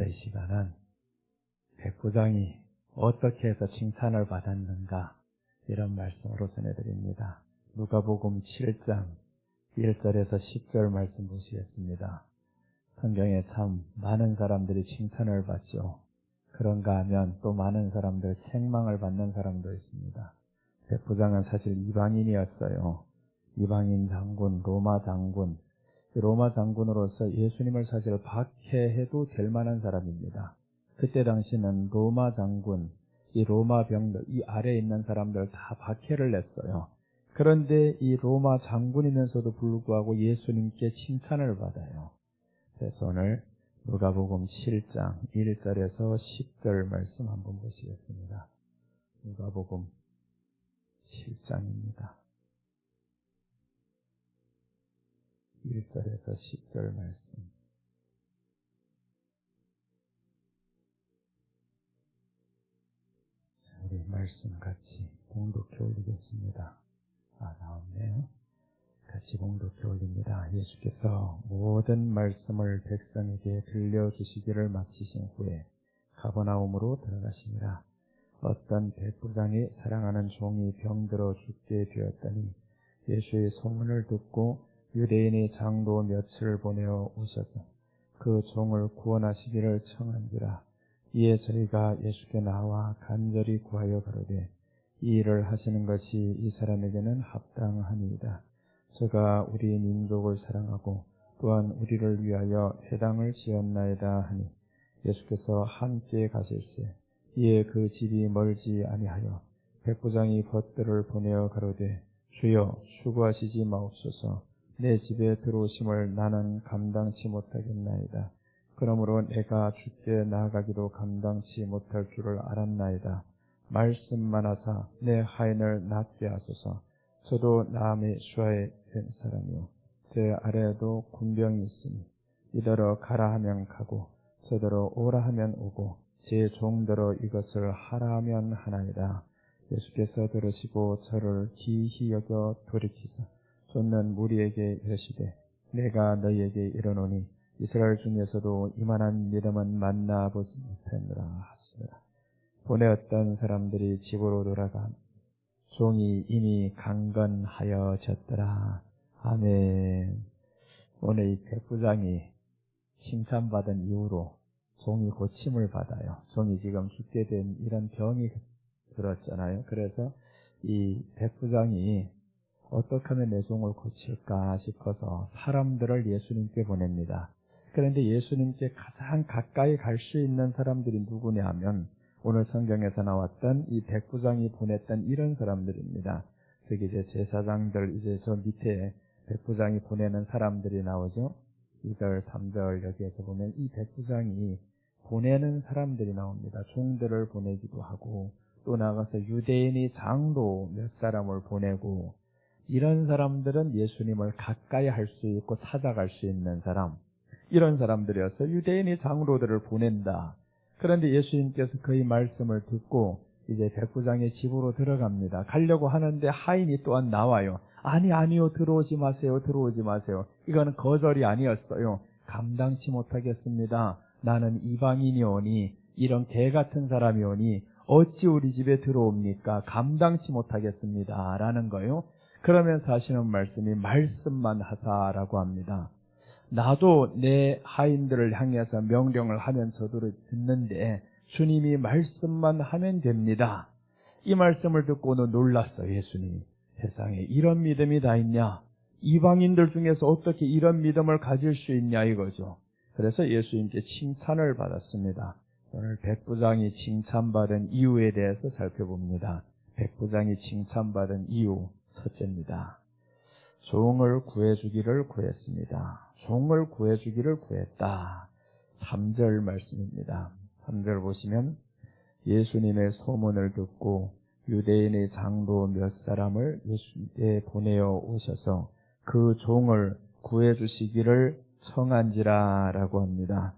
그런데 이 시간은 백부장이 어떻게 해서 칭찬을 받았는가 이런 말씀으로 전해드립니다. 누가복음 7장 1절에서 10절 말씀 보시겠습니다. 성경에 참 많은 사람들이 칭찬을 받죠. 그런가 하면 또 많은 사람들 책망을 받는 사람도 있습니다. 백부장은 사실 이방인이었어요. 이방인 장군, 로마 장군. 로마 장군으로서 예수님을 사실 박해해도 될 만한 사람입니다. 그때 당시는 로마 장군, 이 로마 병들, 이 아래에 있는 사람들 다 박해를 냈어요. 그런데 이 로마 장군이면서도 불구하고 예수님께 칭찬을 받아요. 그래서 오늘 누가복음 7장 1절에서 10절 말씀 한번 보시겠습니다. 누가복음 7장입니다. 1절에서 10절 말씀. 우리 말씀 같이 봉독해 올리겠습니다. 나왔네요. 같이 봉독해 올립니다. 예수께서 모든 말씀을 백성에게 들려주시기를 마치신 후에 가버나움으로 들어가시니라. 어떤 백부장이 사랑하는 종이 병들어 죽게 되었더니 예수의 소문을 듣고 유대인의 장로 몇을 보내어 오셔서 그 종을 구원하시기를 청한지라. 이에 저희가 예수께 나와 간절히 구하여 가로되 이 일을 하시는 것이 이 사람에게는 합당하니이다. 저가 우리 민족을 사랑하고 또한 우리를 위하여 회당을 지었나이다 하니 예수께서 함께 가실세. 이에 그 집이 멀지 아니하여 백부장이 벗들을 보내어 가로되 주여 수고하시지 마옵소서. 내 집에 들어오심을 나는 감당치 못하겠나이다. 그러므로 내가 주께 나아가기도 감당치 못할 줄을 알았나이다. 말씀만 하사 내 하인을 낫게 하소서. 저도 남의 수하에 된 사람이요 제 아래에도 군병이 있으니 이더러 가라 하면 가고 저더러 오라 하면 오고 제 종더러 이것을 하라 하면 하나이다. 예수께서 들으시고 저를 기이히 여겨 돌이키사 쫓는 무리에게 이르시되 내가 너희에게 이르노니 이스라엘 중에서도 이만한 믿음은 만나보지 못했느라 하시더라. 보내었던 사람들이 집으로 돌아간 종이 이미 강건하여졌더라. 아멘. 오늘 이 백부장이 칭찬받은 이후로 종이 고침을 받아요. 종이 지금 죽게 된 이런 병이 들었잖아요. 그래서 이 백부장이 어떻게 하면 내 종을 고칠까 싶어서 사람들을 예수님께 보냅니다. 그런데 예수님께 가장 가까이 갈 수 있는 사람들이 누구냐 하면 오늘 성경에서 나왔던 이 백부장이 보냈던 이런 사람들입니다. 저기 이제 제사장들, 이제 저 밑에 백부장이 보내는 사람들이 나오죠. 2절, 3절 여기에서 보면 이 백부장이 보내는 사람들이 나옵니다. 종들을 보내기도 하고 또 나가서 유대인이 장로 몇 사람을 보내고 이런 사람들은 예수님을 가까이 할 수 있고 찾아갈 수 있는 사람, 이런 사람들이어서 유대인이 장로들을 보낸다. 그런데 예수님께서 그의 말씀을 듣고 이제 백부장의 집으로 들어갑니다. 가려고 하는데 하인이 또한 나와요. 아니요, 들어오지 마세요. 이거는 거절이 아니었어요. 감당치 못하겠습니다. 나는 이방인이오니 이런 개 같은 사람이오니 어찌 우리 집에 들어옵니까? 감당치 못하겠습니다. 라는 거예요. 그러면서 하시는 말씀이 말씀만 하사라고 합니다. 나도 내 하인들을 향해서 명령을 하면 저들을 듣는데 주님이 말씀만 하면 됩니다. 이 말씀을 듣고는 놀랐어요. 예수님이. 세상에 이런 믿음이 다 있냐? 이방인들 중에서 어떻게 이런 믿음을 가질 수 있냐 이거죠. 그래서 예수님께 칭찬을 받았습니다. 오늘 백부장이 칭찬받은 이유에 대해서 살펴봅니다. 백부장이 칭찬받은 이유 첫째입니다. 종을 구해주기를 구했습니다. 종을 구해주기를 구했다. 3절 말씀입니다. 3절 보시면 예수님의 소문을 듣고 유대인의 장로 몇 사람을 예수님께 보내어 오셔서 그 종을 구해주시기를 청한지라 라고 합니다.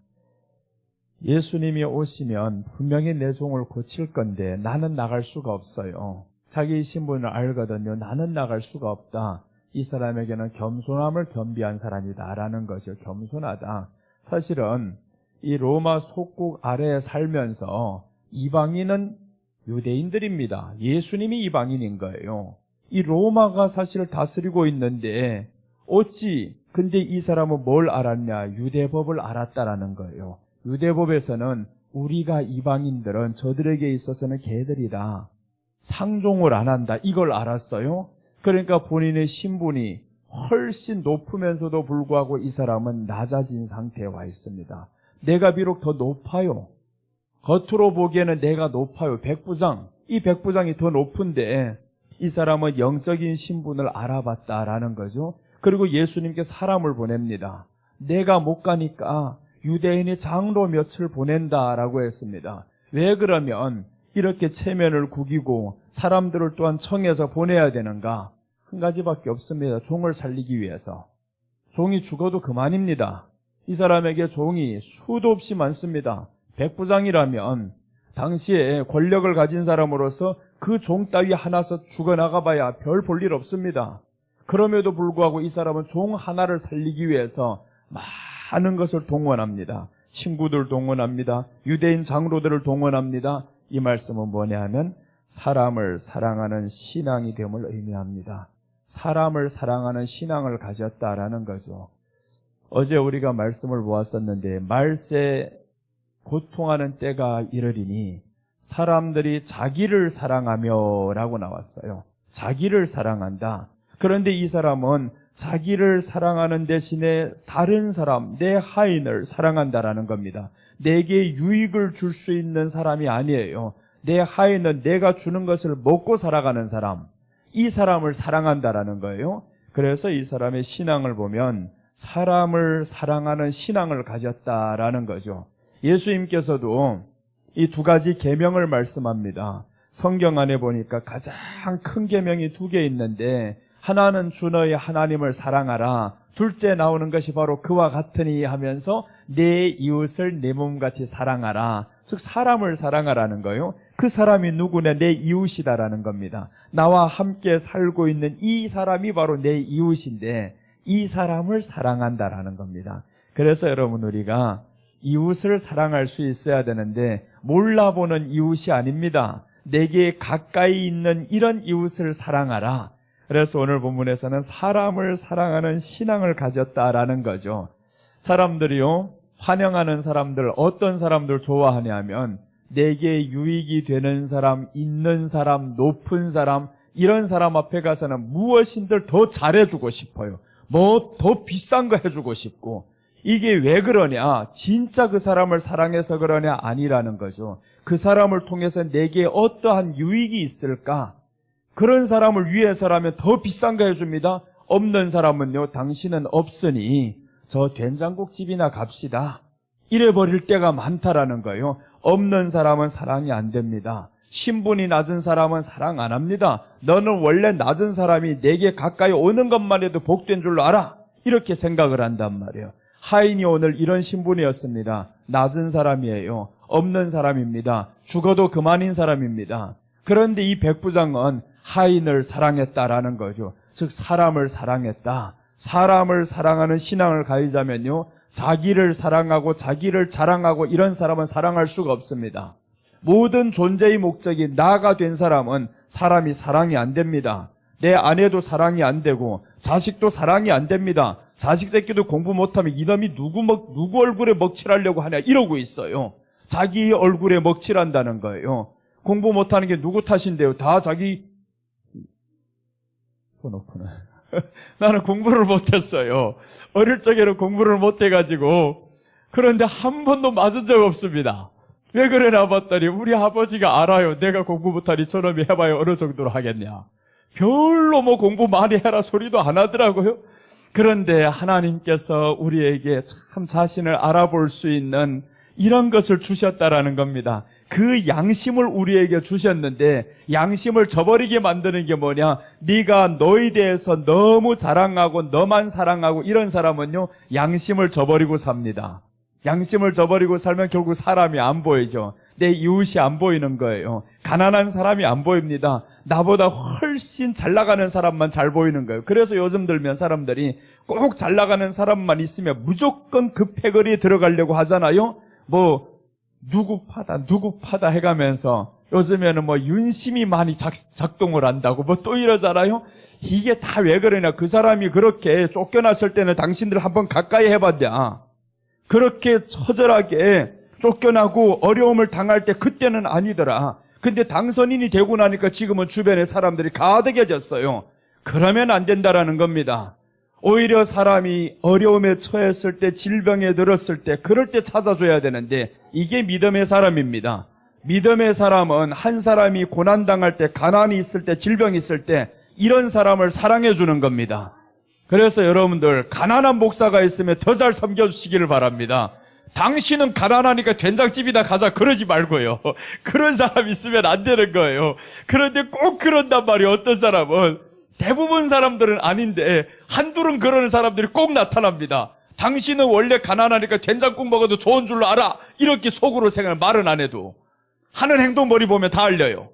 예수님이 오시면 분명히 내 종을 고칠 건데 나는 나갈 수가 없어요. 자기 신분을 알거든요. 나는 나갈 수가 없다. 이 사람에게는 겸손함을 겸비한 사람이다 라는 거죠. 겸손하다. 사실은 이 로마 속국 아래에 살면서 이방인은 유대인들입니다. 예수님이 이방인인 거예요. 이 로마가 사실 다스리고 있는데 어찌 근데 이 사람은 뭘 알았냐? 유대법을 알았다라는 거예요. 유대법에서는 우리가 이방인들은 저들에게 있어서는 개들이다. 상종을 안 한다. 이걸 알았어요. 그러니까 본인의 신분이 훨씬 높으면서도 불구하고 이 사람은 낮아진 상태에 와 있습니다. 내가 비록 더 높아요. 겉으로 보기에는 내가 높아요. 백부장. 이 백부장이 더 높은데 이 사람은 영적인 신분을 알아봤다라는 거죠. 그리고 예수님께 사람을 보냅니다. 내가 못 가니까 유대인이 장로 몇을 보낸다라고 했습니다. 왜 그러면 이렇게 체면을 구기고 사람들을 또한 청해서 보내야 되는가? 한 가지밖에 없습니다. 종을 살리기 위해서. 종이 죽어도 그만입니다. 이 사람에게 종이 수도 없이 많습니다. 백부장이라면 당시에 권력을 가진 사람으로서 그 종 따위 하나서 죽어나가봐야 별 볼 일 없습니다. 그럼에도 불구하고 이 사람은 종 하나를 살리기 위해서 많은 것을 동원합니다. 친구들 동원합니다. 유대인 장로들을 동원합니다. 이 말씀은 뭐냐 하면 사람을 사랑하는 신앙이 됨을 의미합니다. 사람을 사랑하는 신앙을 가졌다라는 거죠. 어제 우리가 말씀을 보았었는데 말세 고통하는 때가 이르리니 사람들이 자기를 사랑하며 라고 나왔어요. 자기를 사랑한다. 그런데 이 사람은 자기를 사랑하는 대신에 다른 사람, 내 하인을 사랑한다라는 겁니다. 내게 유익을 줄 수 있는 사람이 아니에요. 내 하인은 내가 주는 것을 먹고 살아가는 사람, 이 사람을 사랑한다라는 거예요. 그래서 이 사람의 신앙을 보면 사람을 사랑하는 신앙을 가졌다라는 거죠. 예수님께서도 이 두 가지 계명을 말씀합니다. 성경 안에 보니까 가장 큰 계명이 두 개 있는데 하나는 주 너희 하나님을 사랑하라. 둘째 나오는 것이 바로 그와 같으니 하면서 내 이웃을 내 몸같이 사랑하라. 즉 사람을 사랑하라는 거예요. 그 사람이 누구냐? 내 이웃이다라는 겁니다. 나와 함께 살고 있는 이 사람이 바로 내 이웃인데 이 사람을 사랑한다라는 겁니다. 그래서 여러분 우리가 이웃을 사랑할 수 있어야 되는데 몰라보는 이웃이 아닙니다. 내게 가까이 있는 이런 이웃을 사랑하라. 그래서 오늘 본문에서는 사람을 사랑하는 신앙을 가졌다라는 거죠. 사람들이요, 환영하는 사람들, 어떤 사람들 좋아하냐면 내게 유익이 되는 사람, 있는 사람, 높은 사람, 이런 사람 앞에 가서는 무엇인들 더 잘해주고 싶어요. 뭐 더 비싼 거 해주고 싶고. 이게 왜 그러냐? 진짜 그 사람을 사랑해서 그러냐? 아니라는 거죠. 그 사람을 통해서 내게 어떠한 유익이 있을까? 그런 사람을 위해서라면 더 비싼 거 해줍니다. 없는 사람은요, 당신은 없으니 저 된장국집이나 갑시다. 이래버릴 때가 많다라는 거예요. 없는 사람은 사랑이 안 됩니다. 신분이 낮은 사람은 사랑 안 합니다. 너는 원래 낮은 사람이 내게 가까이 오는 것만 해도 복된 줄로 알아. 이렇게 생각을 한단 말이에요. 하인이 오늘 이런 신분이었습니다. 낮은 사람이에요. 없는 사람입니다. 죽어도 그만인 사람입니다. 그런데 이 백부장은 하인을 사랑했다라는 거죠. 즉 사람을 사랑했다. 사람을 사랑하는 신앙을 가지자면요, 자기를 사랑하고 자기를 자랑하고 이런 사람은 사랑할 수가 없습니다. 모든 존재의 목적이 나가 된 사람은 사람이 사랑이 안 됩니다. 내 아내도 사랑이 안 되고 자식도 사랑이 안 됩니다. 자식 새끼도 공부 못하면 이놈이 누구 얼굴에 먹칠하려고 하냐 이러고 있어요. 자기 얼굴에 먹칠한다는 거예요. 공부 못하는 게 누구 탓인데요? 다 자기 손오프는 나는 공부를 못했어요. 어릴 적에는 공부를 못해가지고 그런데 한 번도 맞은 적 없습니다. 왜 그러나 봤더니 우리 아버지가 알아요. 내가 공부 못하니 저놈이 해봐야 어느 정도로 하겠냐. 별로 뭐 공부 많이 해라 소리도 안 하더라고요. 그런데 하나님께서 우리에게 참 자신을 알아볼 수 있는 이런 것을 주셨다라는 겁니다. 그 양심을 우리에게 주셨는데 양심을 저버리게 만드는 게 뭐냐? 네가 너에 대해서 너무 자랑하고 너만 사랑하고 이런 사람은요, 양심을 저버리고 삽니다. 양심을 저버리고 살면 결국 사람이 안 보이죠. 내 이웃이 안 보이는 거예요. 가난한 사람이 안 보입니다. 나보다 훨씬 잘 나가는 사람만 잘 보이는 거예요. 그래서 요즘 들면 사람들이 꼭 잘 나가는 사람만 있으면 무조건 그 패거리에 들어가려고 하잖아요. 누구 파다 해가면서 요즘에는 윤심이 많이 작동을 한다고 또 이러잖아요. 이게 다 왜 그러냐. 그 사람이 그렇게 쫓겨났을 때는 당신들 한번 가까이 해봤냐. 그렇게 처절하게 쫓겨나고 어려움을 당할 때 그때는 아니더라. 근데 당선인이 되고 나니까 지금은 주변에 사람들이 가득해졌어요. 그러면 안 된다라는 겁니다. 오히려 사람이 어려움에 처했을 때, 질병에 들었을 때, 그럴 때 찾아줘야 되는데 이게 믿음의 사람입니다. 믿음의 사람은 한 사람이 고난당할 때, 가난이 있을 때, 질병이 있을 때 이런 사람을 사랑해 주는 겁니다. 그래서 여러분들 가난한 목사가 있으면 더 잘 섬겨주시기를 바랍니다. 당신은 가난하니까 된장집이나 가자 그러지 말고요. 그런 사람 있으면 안 되는 거예요. 그런데 꼭 그런단 말이에요. 어떤 사람은. 대부분 사람들은 아닌데 한둘은 그러는 사람들이 꼭 나타납니다. 당신은 원래 가난하니까 된장국 먹어도 좋은 줄로 알아. 이렇게 속으로 생각을 말은 안 해도 하는 행동머리 보면 다 알려요.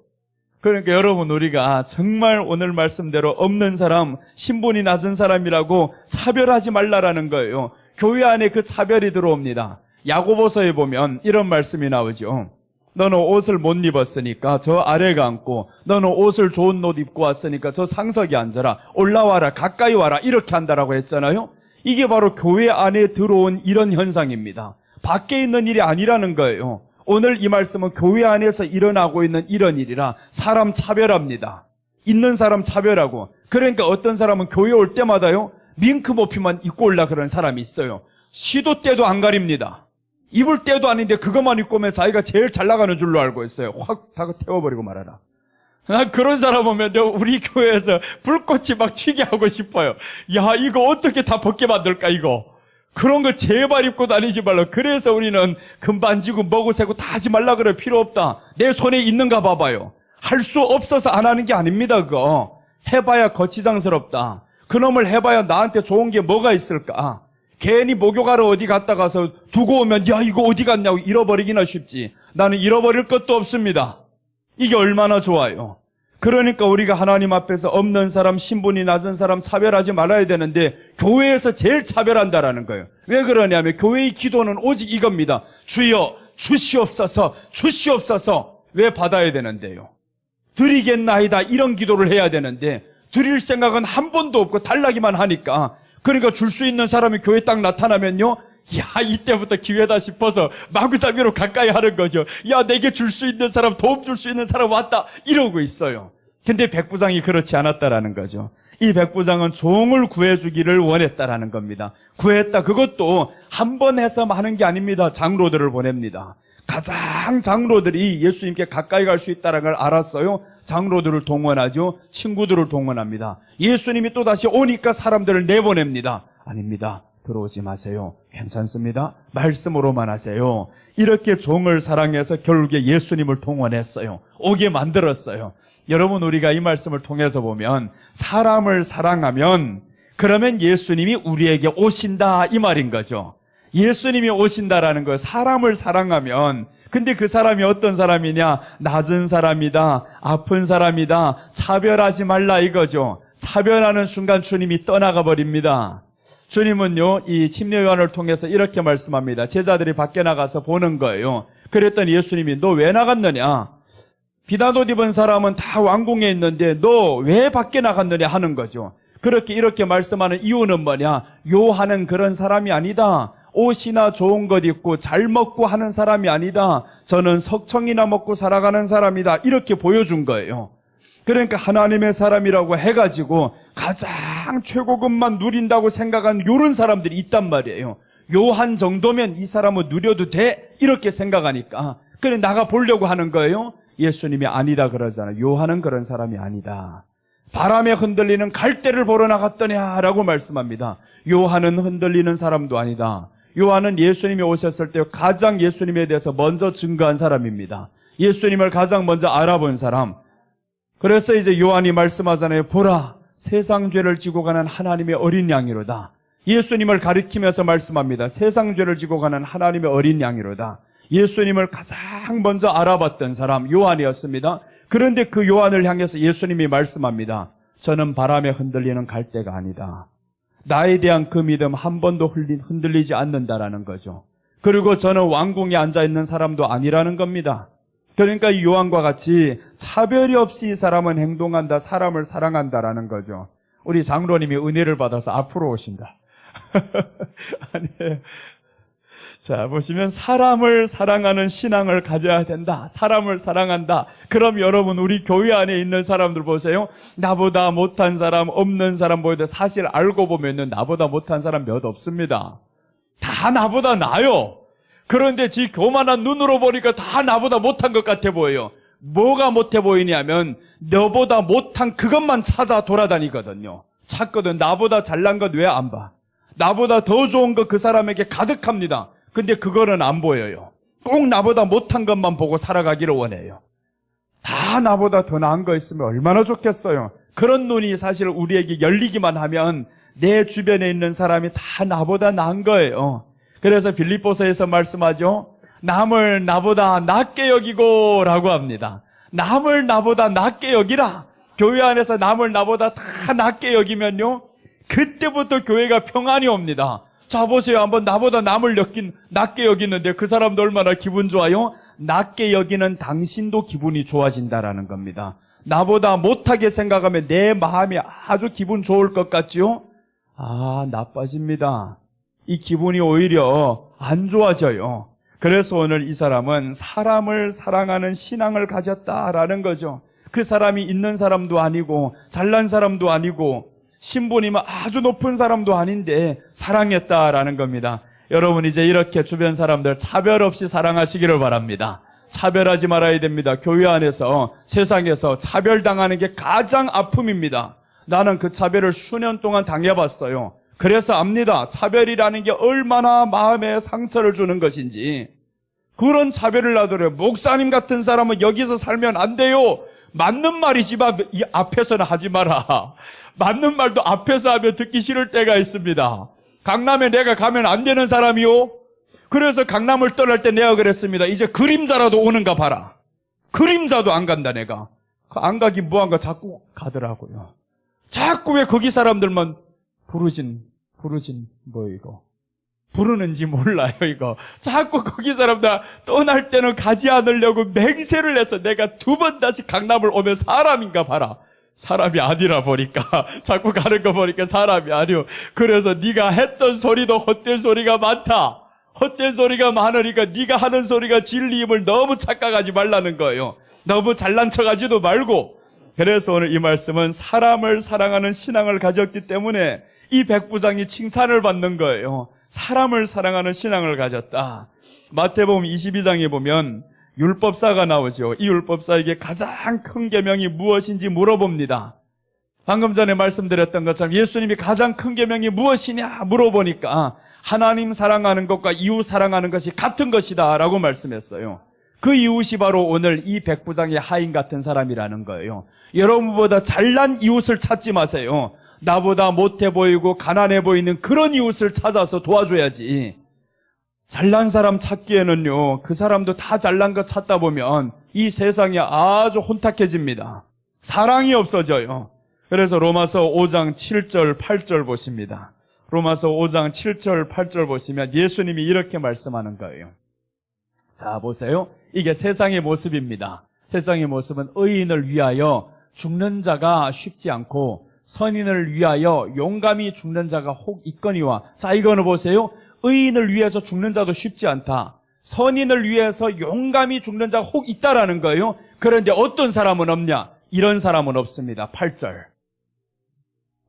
그러니까 여러분, 우리가 정말 오늘 말씀대로 없는 사람, 신분이 낮은 사람이라고 차별하지 말라라는 거예요. 교회 안에 그 차별이 들어옵니다. 야고보서에 보면 이런 말씀이 나오죠. 너는 옷을 못 입었으니까 저 아래가 앉고, 너는 옷을 좋은 옷 입고 왔으니까 저 상석에 앉아라. 올라와라. 가까이 와라. 이렇게 한다라고 했잖아요. 이게 바로 교회 안에 들어온 이런 현상입니다. 밖에 있는 일이 아니라는 거예요. 오늘 이 말씀은 교회 안에서 일어나고 있는 이런 일이라 사람 차별합니다. 있는 사람 차별하고. 그러니까 어떤 사람은 교회 올 때마다요, 밍크 모피만 입고 올라 그러는 사람이 있어요. 시도 때도 안 가립니다. 입을 때도 아닌데 그것만 입고 오면 자기가 제일 잘 나가는 줄로 알고 있어요. 확 다 태워버리고 말아라. 난 그런 사람 보면 우리 교회에서 불꽃이 막 튀게 하고 싶어요. 야, 이거 어떻게 다 벗게 만들까 이거. 그런 거 제발 입고 다니지 말라. 그래서 우리는 금반지고 뭐고 새고 다 하지 말라 그래. 필요 없다. 내 손에 있는가 봐봐요. 할 수 없어서 안 하는 게 아닙니다. 그거 해봐야 거치장스럽다. 그놈을 해봐야 나한테 좋은 게 뭐가 있을까. 괜히 목욕하러 어디 갔다 가서 두고 오면 야, 이거 어디 갔냐고 잃어버리기나 쉽지. 나는 잃어버릴 것도 없습니다. 이게 얼마나 좋아요. 그러니까 우리가 하나님 앞에서 없는 사람, 신분이 낮은 사람 차별하지 말아야 되는데 교회에서 제일 차별한다라는 거예요. 왜 그러냐면 교회의 기도는 오직 이겁니다. 주여 주시옵소서, 주시옵소서. 왜 받아야 되는데요? 드리겠나이다 이런 기도를 해야 되는데 드릴 생각은 한 번도 없고 달라기만 하니까, 그러니까 줄 수 있는 사람이 교회 딱 나타나면요, 야, 이때부터 기회다 싶어서 마구잡이로 가까이 하는 거죠. 야, 내게 줄 수 있는 사람, 도움 줄 수 있는 사람 왔다 이러고 있어요. 근데 백부장이 그렇지 않았다라는 거죠. 이 백부장은 종을 구해주기를 원했다라는 겁니다. 구했다. 그것도 한 번 해서 하는 게 아닙니다. 장로들을 보냅니다. 가장 장로들이 예수님께 가까이 갈 수 있다는 걸 알았어요. 장로들을 동원하죠. 친구들을 동원합니다. 예수님이 또다시 오니까 사람들을 내보냅니다. 아닙니다. 들어오지 마세요. 괜찮습니다. 말씀으로만 하세요. 이렇게 종을 사랑해서 결국에 예수님을 동원했어요. 오게 만들었어요. 여러분, 우리가 이 말씀을 통해서 보면 사람을 사랑하면 그러면 예수님이 우리에게 오신다 이 말인 거죠. 예수님이 오신다라는 거, 사람을 사랑하면. 근데 그 사람이 어떤 사람이냐? 낮은 사람이다, 아픈 사람이다, 차별하지 말라 이거죠. 차별하는 순간 주님이 떠나가 버립니다. 주님은요, 이 침례 요한을 통해서 이렇게 말씀합니다. 제자들이 밖에 나가서 보는 거예요. 그랬더니 예수님이 너 왜 나갔느냐? 비단옷 입은 사람은 다 왕궁에 있는데 너 왜 밖에 나갔느냐 하는 거죠. 그렇게 이렇게 말씀하는 이유는 뭐냐? 요한은 그런 사람이 아니다. 옷이나 좋은 것 입고 잘 먹고 하는 사람이 아니다. 저는 석청이나 먹고 살아가는 사람이다. 이렇게 보여준 거예요. 그러니까 하나님의 사람이라고 해가지고 가장 최고급만 누린다고 생각하는 이런 사람들이 있단 말이에요. 요한 정도면 이 사람은 누려도 돼? 이렇게 생각하니까 그래 나가 보려고 하는 거예요. 예수님이 아니다 그러잖아요. 요한은 그런 사람이 아니다. 바람에 흔들리는 갈대를 보러 나갔더냐라고 말씀합니다. 요한은 흔들리는 사람도 아니다. 요한은 예수님이 오셨을 때 가장 예수님에 대해서 먼저 증거한 사람입니다. 예수님을 가장 먼저 알아본 사람. 그래서 이제 요한이 말씀하잖아요. 보라, 세상 죄를 지고 가는 하나님의 어린 양이로다. 예수님을 가리키면서 말씀합니다. 세상 죄를 지고 가는 하나님의 어린 양이로다. 예수님을 가장 먼저 알아봤던 사람 요한이었습니다. 그런데 그 요한을 향해서 예수님이 말씀합니다. 저는 바람에 흔들리는 갈대가 아니다. 나에 대한 그 믿음 한 번도 흔들리지 않는다라는 거죠. 그리고 저는 왕궁에 앉아있는 사람도 아니라는 겁니다. 그러니까 이 요한과 같이 차별이 없이 이 사람은 행동한다, 사람을 사랑한다라는 거죠. 우리 장로님이 은혜를 받아서 앞으로 오신다. 아니, 자, 보시면 사람을 사랑하는 신앙을 가져야 된다. 사람을 사랑한다. 그럼 여러분, 우리 교회 안에 있는 사람들 보세요. 나보다 못한 사람, 없는 사람 보여도 사실 알고 보면은 나보다 못한 사람 몇 없습니다. 다 나보다 나아요. 그런데 지 교만한 눈으로 보니까 다 나보다 못한 것 같아 보여요. 뭐가 못해 보이냐면 너보다 못한 그것만 찾아 돌아다니거든요. 찾거든. 나보다 잘난 것 왜 안 봐? 나보다 더 좋은 것 그 사람에게 가득합니다. 근데 그거는 안 보여요. 꼭 나보다 못한 것만 보고 살아가기를 원해요. 다 나보다 더 나은 거 있으면 얼마나 좋겠어요. 그런 눈이 사실 우리에게 열리기만 하면 내 주변에 있는 사람이 다 나보다 나은 거예요. 그래서 빌립보서에서 말씀하죠. 남을 나보다 낮게 여기고 라고 합니다. 남을 나보다 낮게 여기라. 교회 안에서 남을 나보다 다 낮게 여기면요, 그때부터 교회가 평안이 옵니다. 자, 보세요. 한번 나보다 남을 낮게 여기는데 그 사람도 얼마나 기분 좋아요? 낮게 여기는 당신도 기분이 좋아진다라는 겁니다. 나보다 못하게 생각하면 내 마음이 아주 기분 좋을 것 같죠? 아, 나빠집니다. 이 기분이 오히려 안 좋아져요. 그래서 오늘 이 사람은 사람을 사랑하는 신앙을 가졌다라는 거죠. 그 사람이 있는 사람도 아니고 잘난 사람도 아니고 신분이면 아주 높은 사람도 아닌데 사랑했다라는 겁니다. 여러분, 이제 이렇게 주변 사람들 차별 없이 사랑하시기를 바랍니다. 차별하지 말아야 됩니다. 교회 안에서, 세상에서 차별당하는 게 가장 아픔입니다. 나는 그 차별을 수년 동안 당해봤어요. 그래서 압니다. 차별이라는 게 얼마나 마음에 상처를 주는 것인지. 그런 차별을 놔두래요. 목사님 같은 사람은 여기서 살면 안 돼요. 맞는 말이지만 이 앞에서는 하지 마라. 맞는 말도 앞에서 하면 듣기 싫을 때가 있습니다. 강남에 내가 가면 안 되는 사람이요. 그래서 강남을 떠날 때 내가 그랬습니다. 이제 그림자라도 오는가 봐라. 그림자도 안 간다 내가. 안 가긴 뭐한가 자꾸 가더라고요. 자꾸 왜 거기 사람들만 부르진 뭐 이거 부르는지 몰라요. 이거 자꾸 거기 사람들 떠날 때는 가지 않으려고 맹세를 해서 내가 2번 다시 강남을 오면 사람인가 봐라. 사람이 아니라 보니까 자꾸 가는 거 보니까 사람이 아니요. 그래서 네가 했던 소리도 헛된 소리가 많다. 헛된 소리가 많으니까 네가 하는 소리가 진리임을 너무 착각하지 말라는 거예요. 너무 잘난 척하지도 말고. 그래서 오늘 이 말씀은 사람을 사랑하는 신앙을 가졌기 때문에 이 백부장이 칭찬을 받는 거예요. 사람을 사랑하는 신앙을 가졌다. 마태복음 22장에 보면 율법사가 나오죠. 이 율법사에게 가장 큰 계명이 무엇인지 물어봅니다. 방금 전에 말씀드렸던 것처럼 예수님이 가장 큰 계명이 무엇이냐 물어보니까 하나님 사랑하는 것과 이웃 사랑하는 것이 같은 것이다 라고 말씀했어요. 그 이웃이 바로 오늘 이 백부장의 하인 같은 사람이라는 거예요. 여러분보다 잘난 이웃을 찾지 마세요. 나보다 못해 보이고 가난해 보이는 그런 이웃을 찾아서 도와줘야지. 잘난 사람 찾기에는요, 그 사람도 다 잘난 거 찾다 보면 이 세상이 아주 혼탁해집니다. 사랑이 없어져요. 그래서 로마서 5장 7절 8절 보십니다. 로마서 5장 7절 8절 보시면 예수님이 이렇게 말씀하는 거예요. 자, 보세요. 이게 세상의 모습입니다. 세상의 모습은 의인을 위하여 죽는 자가 쉽지 않고 선인을 위하여 용감히 죽는 자가 혹 있거니와. 자, 이거는 보세요. 의인을 위해서 죽는 자도 쉽지 않다. 선인을 위해서 용감히 죽는 자가 혹 있다라는 거예요. 그런데 어떤 사람은 없냐? 이런 사람은 없습니다. 8절.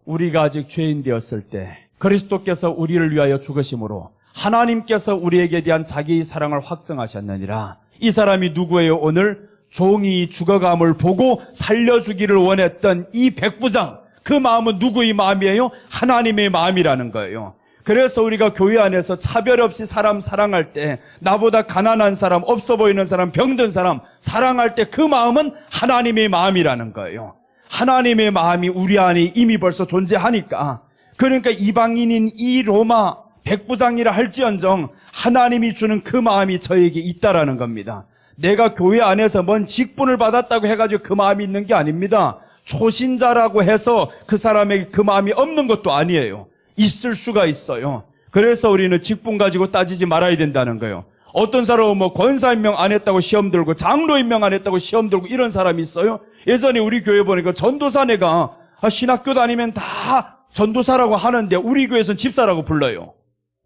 우리가 아직 죄인 되었을 때 그리스도께서 우리를 위하여 죽으심으로 하나님께서 우리에게 대한 자기의 사랑을 확증하셨느니라. 이 사람이 누구예요? 오늘 종이 죽어감을 보고 살려주기를 원했던 이 백부장. 그 마음은 누구의 마음이에요? 하나님의 마음이라는 거예요. 그래서 우리가 교회 안에서 차별 없이 사람 사랑할 때, 나보다 가난한 사람, 없어 보이는 사람, 병든 사람 사랑할 때 그 마음은 하나님의 마음이라는 거예요. 하나님의 마음이 우리 안에 이미 벌써 존재하니까. 그러니까 이방인인 이 로마 백부장이라 할지언정 하나님이 주는 그 마음이 저에게 있다라는 겁니다. 내가 교회 안에서 뭔 직분을 받았다고 해가지고 그 마음이 있는 게 아닙니다. 초신자라고 해서 그 사람에게 그 마음이 없는 것도 아니에요. 있을 수가 있어요. 그래서 우리는 직분 가지고 따지지 말아야 된다는 거예요. 어떤 사람은 뭐 권사 임명 안 했다고 시험 들고 장로 임명 안 했다고 시험 들고 이런 사람이 있어요. 예전에 우리 교회 보니까 전도사네가 신학교 다니면 다 전도사라고 하는데 우리 교회에서는 집사라고 불러요.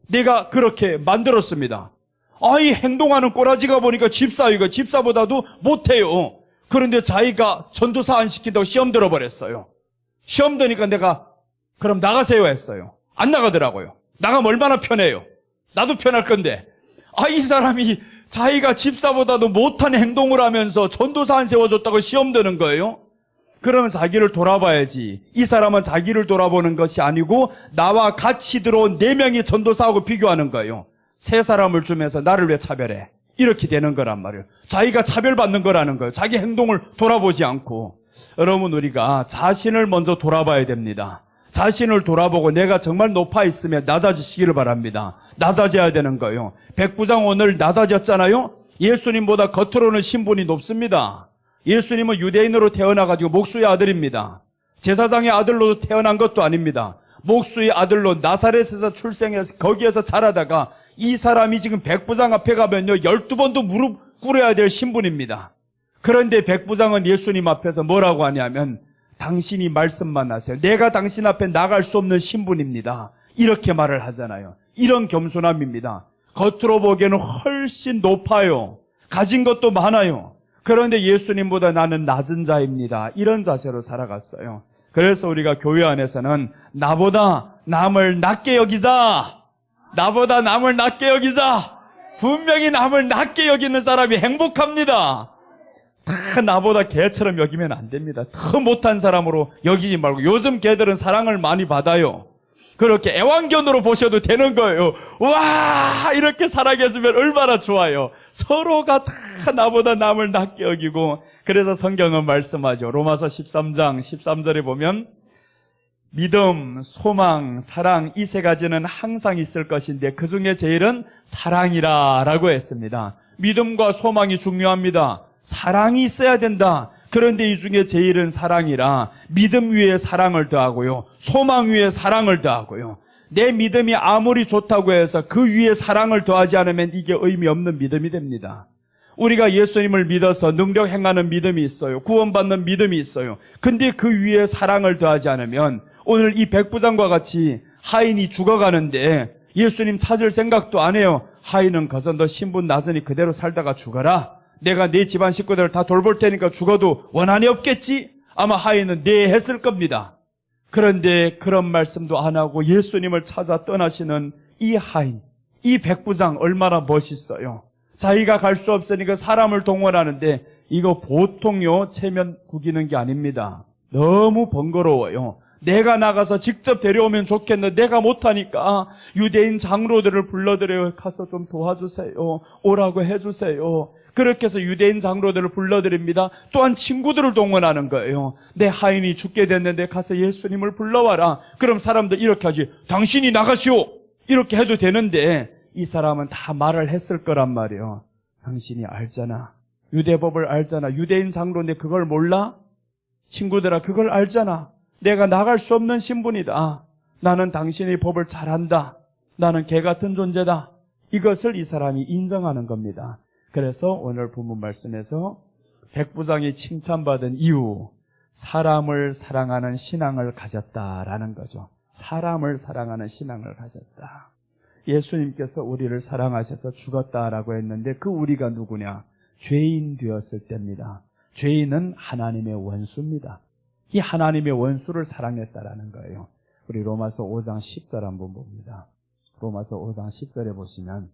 내가 그렇게 만들었습니다. 이 행동하는 꼬라지가 보니까 집사이고 집사보다도 못해요. 그런데 자기가 전도사 안 시킨다고 시험 들어버렸어요. 시험 드니까 내가 그럼 나가세요 했어요. 안 나가더라고요. 나가면 얼마나 편해요. 나도 편할 건데. 이 사람이 자기가 집사보다도 못한 행동을 하면서 전도사 안 세워줬다고 시험 드는 거예요. 그러면 자기를 돌아봐야지. 이 사람은 자기를 돌아보는 것이 아니고 나와 같이 들어온 4명이 전도사하고 비교하는 거예요. 3사람을 주면서 나를 왜 차별해? 이렇게 되는 거란 말이에요. 자기가 차별받는 거라는 거예요. 자기 행동을 돌아보지 않고. 여러분, 우리가 자신을 먼저 돌아봐야 됩니다. 자신을 돌아보고 내가 정말 높아 있으면 낮아지시기를 바랍니다. 낮아져야 되는 거예요. 백부장 오늘 낮아졌잖아요. 예수님보다 겉으로는 신분이 높습니다. 예수님은 유대인으로 태어나가지고 목수의 아들입니다. 제사장의 아들로 태어난 것도 아닙니다. 목수의 아들로 나사렛에서 출생해서 거기에서 자라다가 이 사람이 지금 백부장 앞에 가면요 12번도 무릎 꿇어야 될 신분입니다. 그런데 백부장은 예수님 앞에서 뭐라고 하냐면 당신이 말씀만 하세요. 내가 당신 앞에 나갈 수 없는 신분입니다. 이렇게 말을 하잖아요. 이런 겸손함입니다. 겉으로 보기에는 훨씬 높아요. 가진 것도 많아요. 그런데 예수님보다 나는 낮은 자입니다. 이런 자세로 살아갔어요. 그래서 우리가 교회 안에서는 나보다 남을 낮게 여기자. 나보다 남을 낮게 여기자. 분명히 남을 낮게 여기는 사람이 행복합니다. 다 나보다 개처럼 여기면 안 됩니다. 더 못한 사람으로 여기지 말고 요즘 개들은 사랑을 많이 받아요. 그렇게 애완견으로 보셔도 되는 거예요. 와 이렇게 살아계시면 얼마나 좋아요. 서로가 다 나보다 남을 낮게 여기고 그래서 성경은 말씀하죠. 로마서 13장 13절에 보면 믿음, 소망, 사랑 이 3가지는 항상 있을 것인데 그 중에 제일은 사랑이라 라고 했습니다. 믿음과 소망이 중요합니다. 사랑이 있어야 된다. 그런데 이 중에 제일은 사랑이라 믿음 위에 사랑을 더하고요. 소망 위에 사랑을 더하고요. 내 믿음이 아무리 좋다고 해서 그 위에 사랑을 더하지 않으면 이게 의미 없는 믿음이 됩니다. 우리가 예수님을 믿어서 능력 행하는 믿음이 있어요. 구원받는 믿음이 있어요. 근데 그 위에 사랑을 더하지 않으면 오늘 이 백부장과 같이 하인이 죽어가는데 예수님 찾을 생각도 안 해요. 하인은 거서 너 신분 낮으니 그대로 살다가 죽어라. 내가 네 집안 식구들을 다 돌볼 테니까 죽어도 원한이 없겠지? 아마 하인은 네 했을 겁니다. 그런데 그런 말씀도 안 하고 예수님을 찾아 떠나시는 이 하인, 이 백부장 얼마나 멋있어요. 자기가 갈 수 없으니까 사람을 동원하는데 이거 보통요 체면 구기는 게 아닙니다. 너무 번거로워요. 내가 나가서 직접 데려오면 좋겠는데 내가 못하니까 유대인 장로들을 불러들여요. 가서 좀 도와주세요. 오라고 해주세요. 그렇게 해서 유대인 장로들을 불러드립니다. 또한 친구들을 동원하는 거예요. 내 하인이 죽게 됐는데 가서 예수님을 불러와라. 그럼 사람들 이렇게 하지. 당신이 나가시오. 이렇게 해도 되는데 이 사람은 다 말을 했을 거란 말이에요. 당신이 알잖아. 유대법을 알잖아. 유대인 장로인데 그걸 몰라? 친구들아 그걸 알잖아. 내가 나갈 수 없는 신분이다. 나는 당신의 법을 잘 안다. 나는 개 같은 존재다. 이것을 이 사람이 인정하는 겁니다. 그래서 오늘 본문 말씀에서 백부장이 칭찬받은 이유, 사람을 사랑하는 신앙을 가졌다라는 거죠. 사람을 사랑하는 신앙을 가졌다. 예수님께서 우리를 사랑하셔서 죽었다라고 했는데 그 우리가 누구냐? 죄인 되었을 때입니다. 죄인은 하나님의 원수입니다. 이 하나님의 원수를 사랑했다라는 거예요. 우리 로마서 5장 10절 한번 봅니다. 로마서 5장 10절에 보시면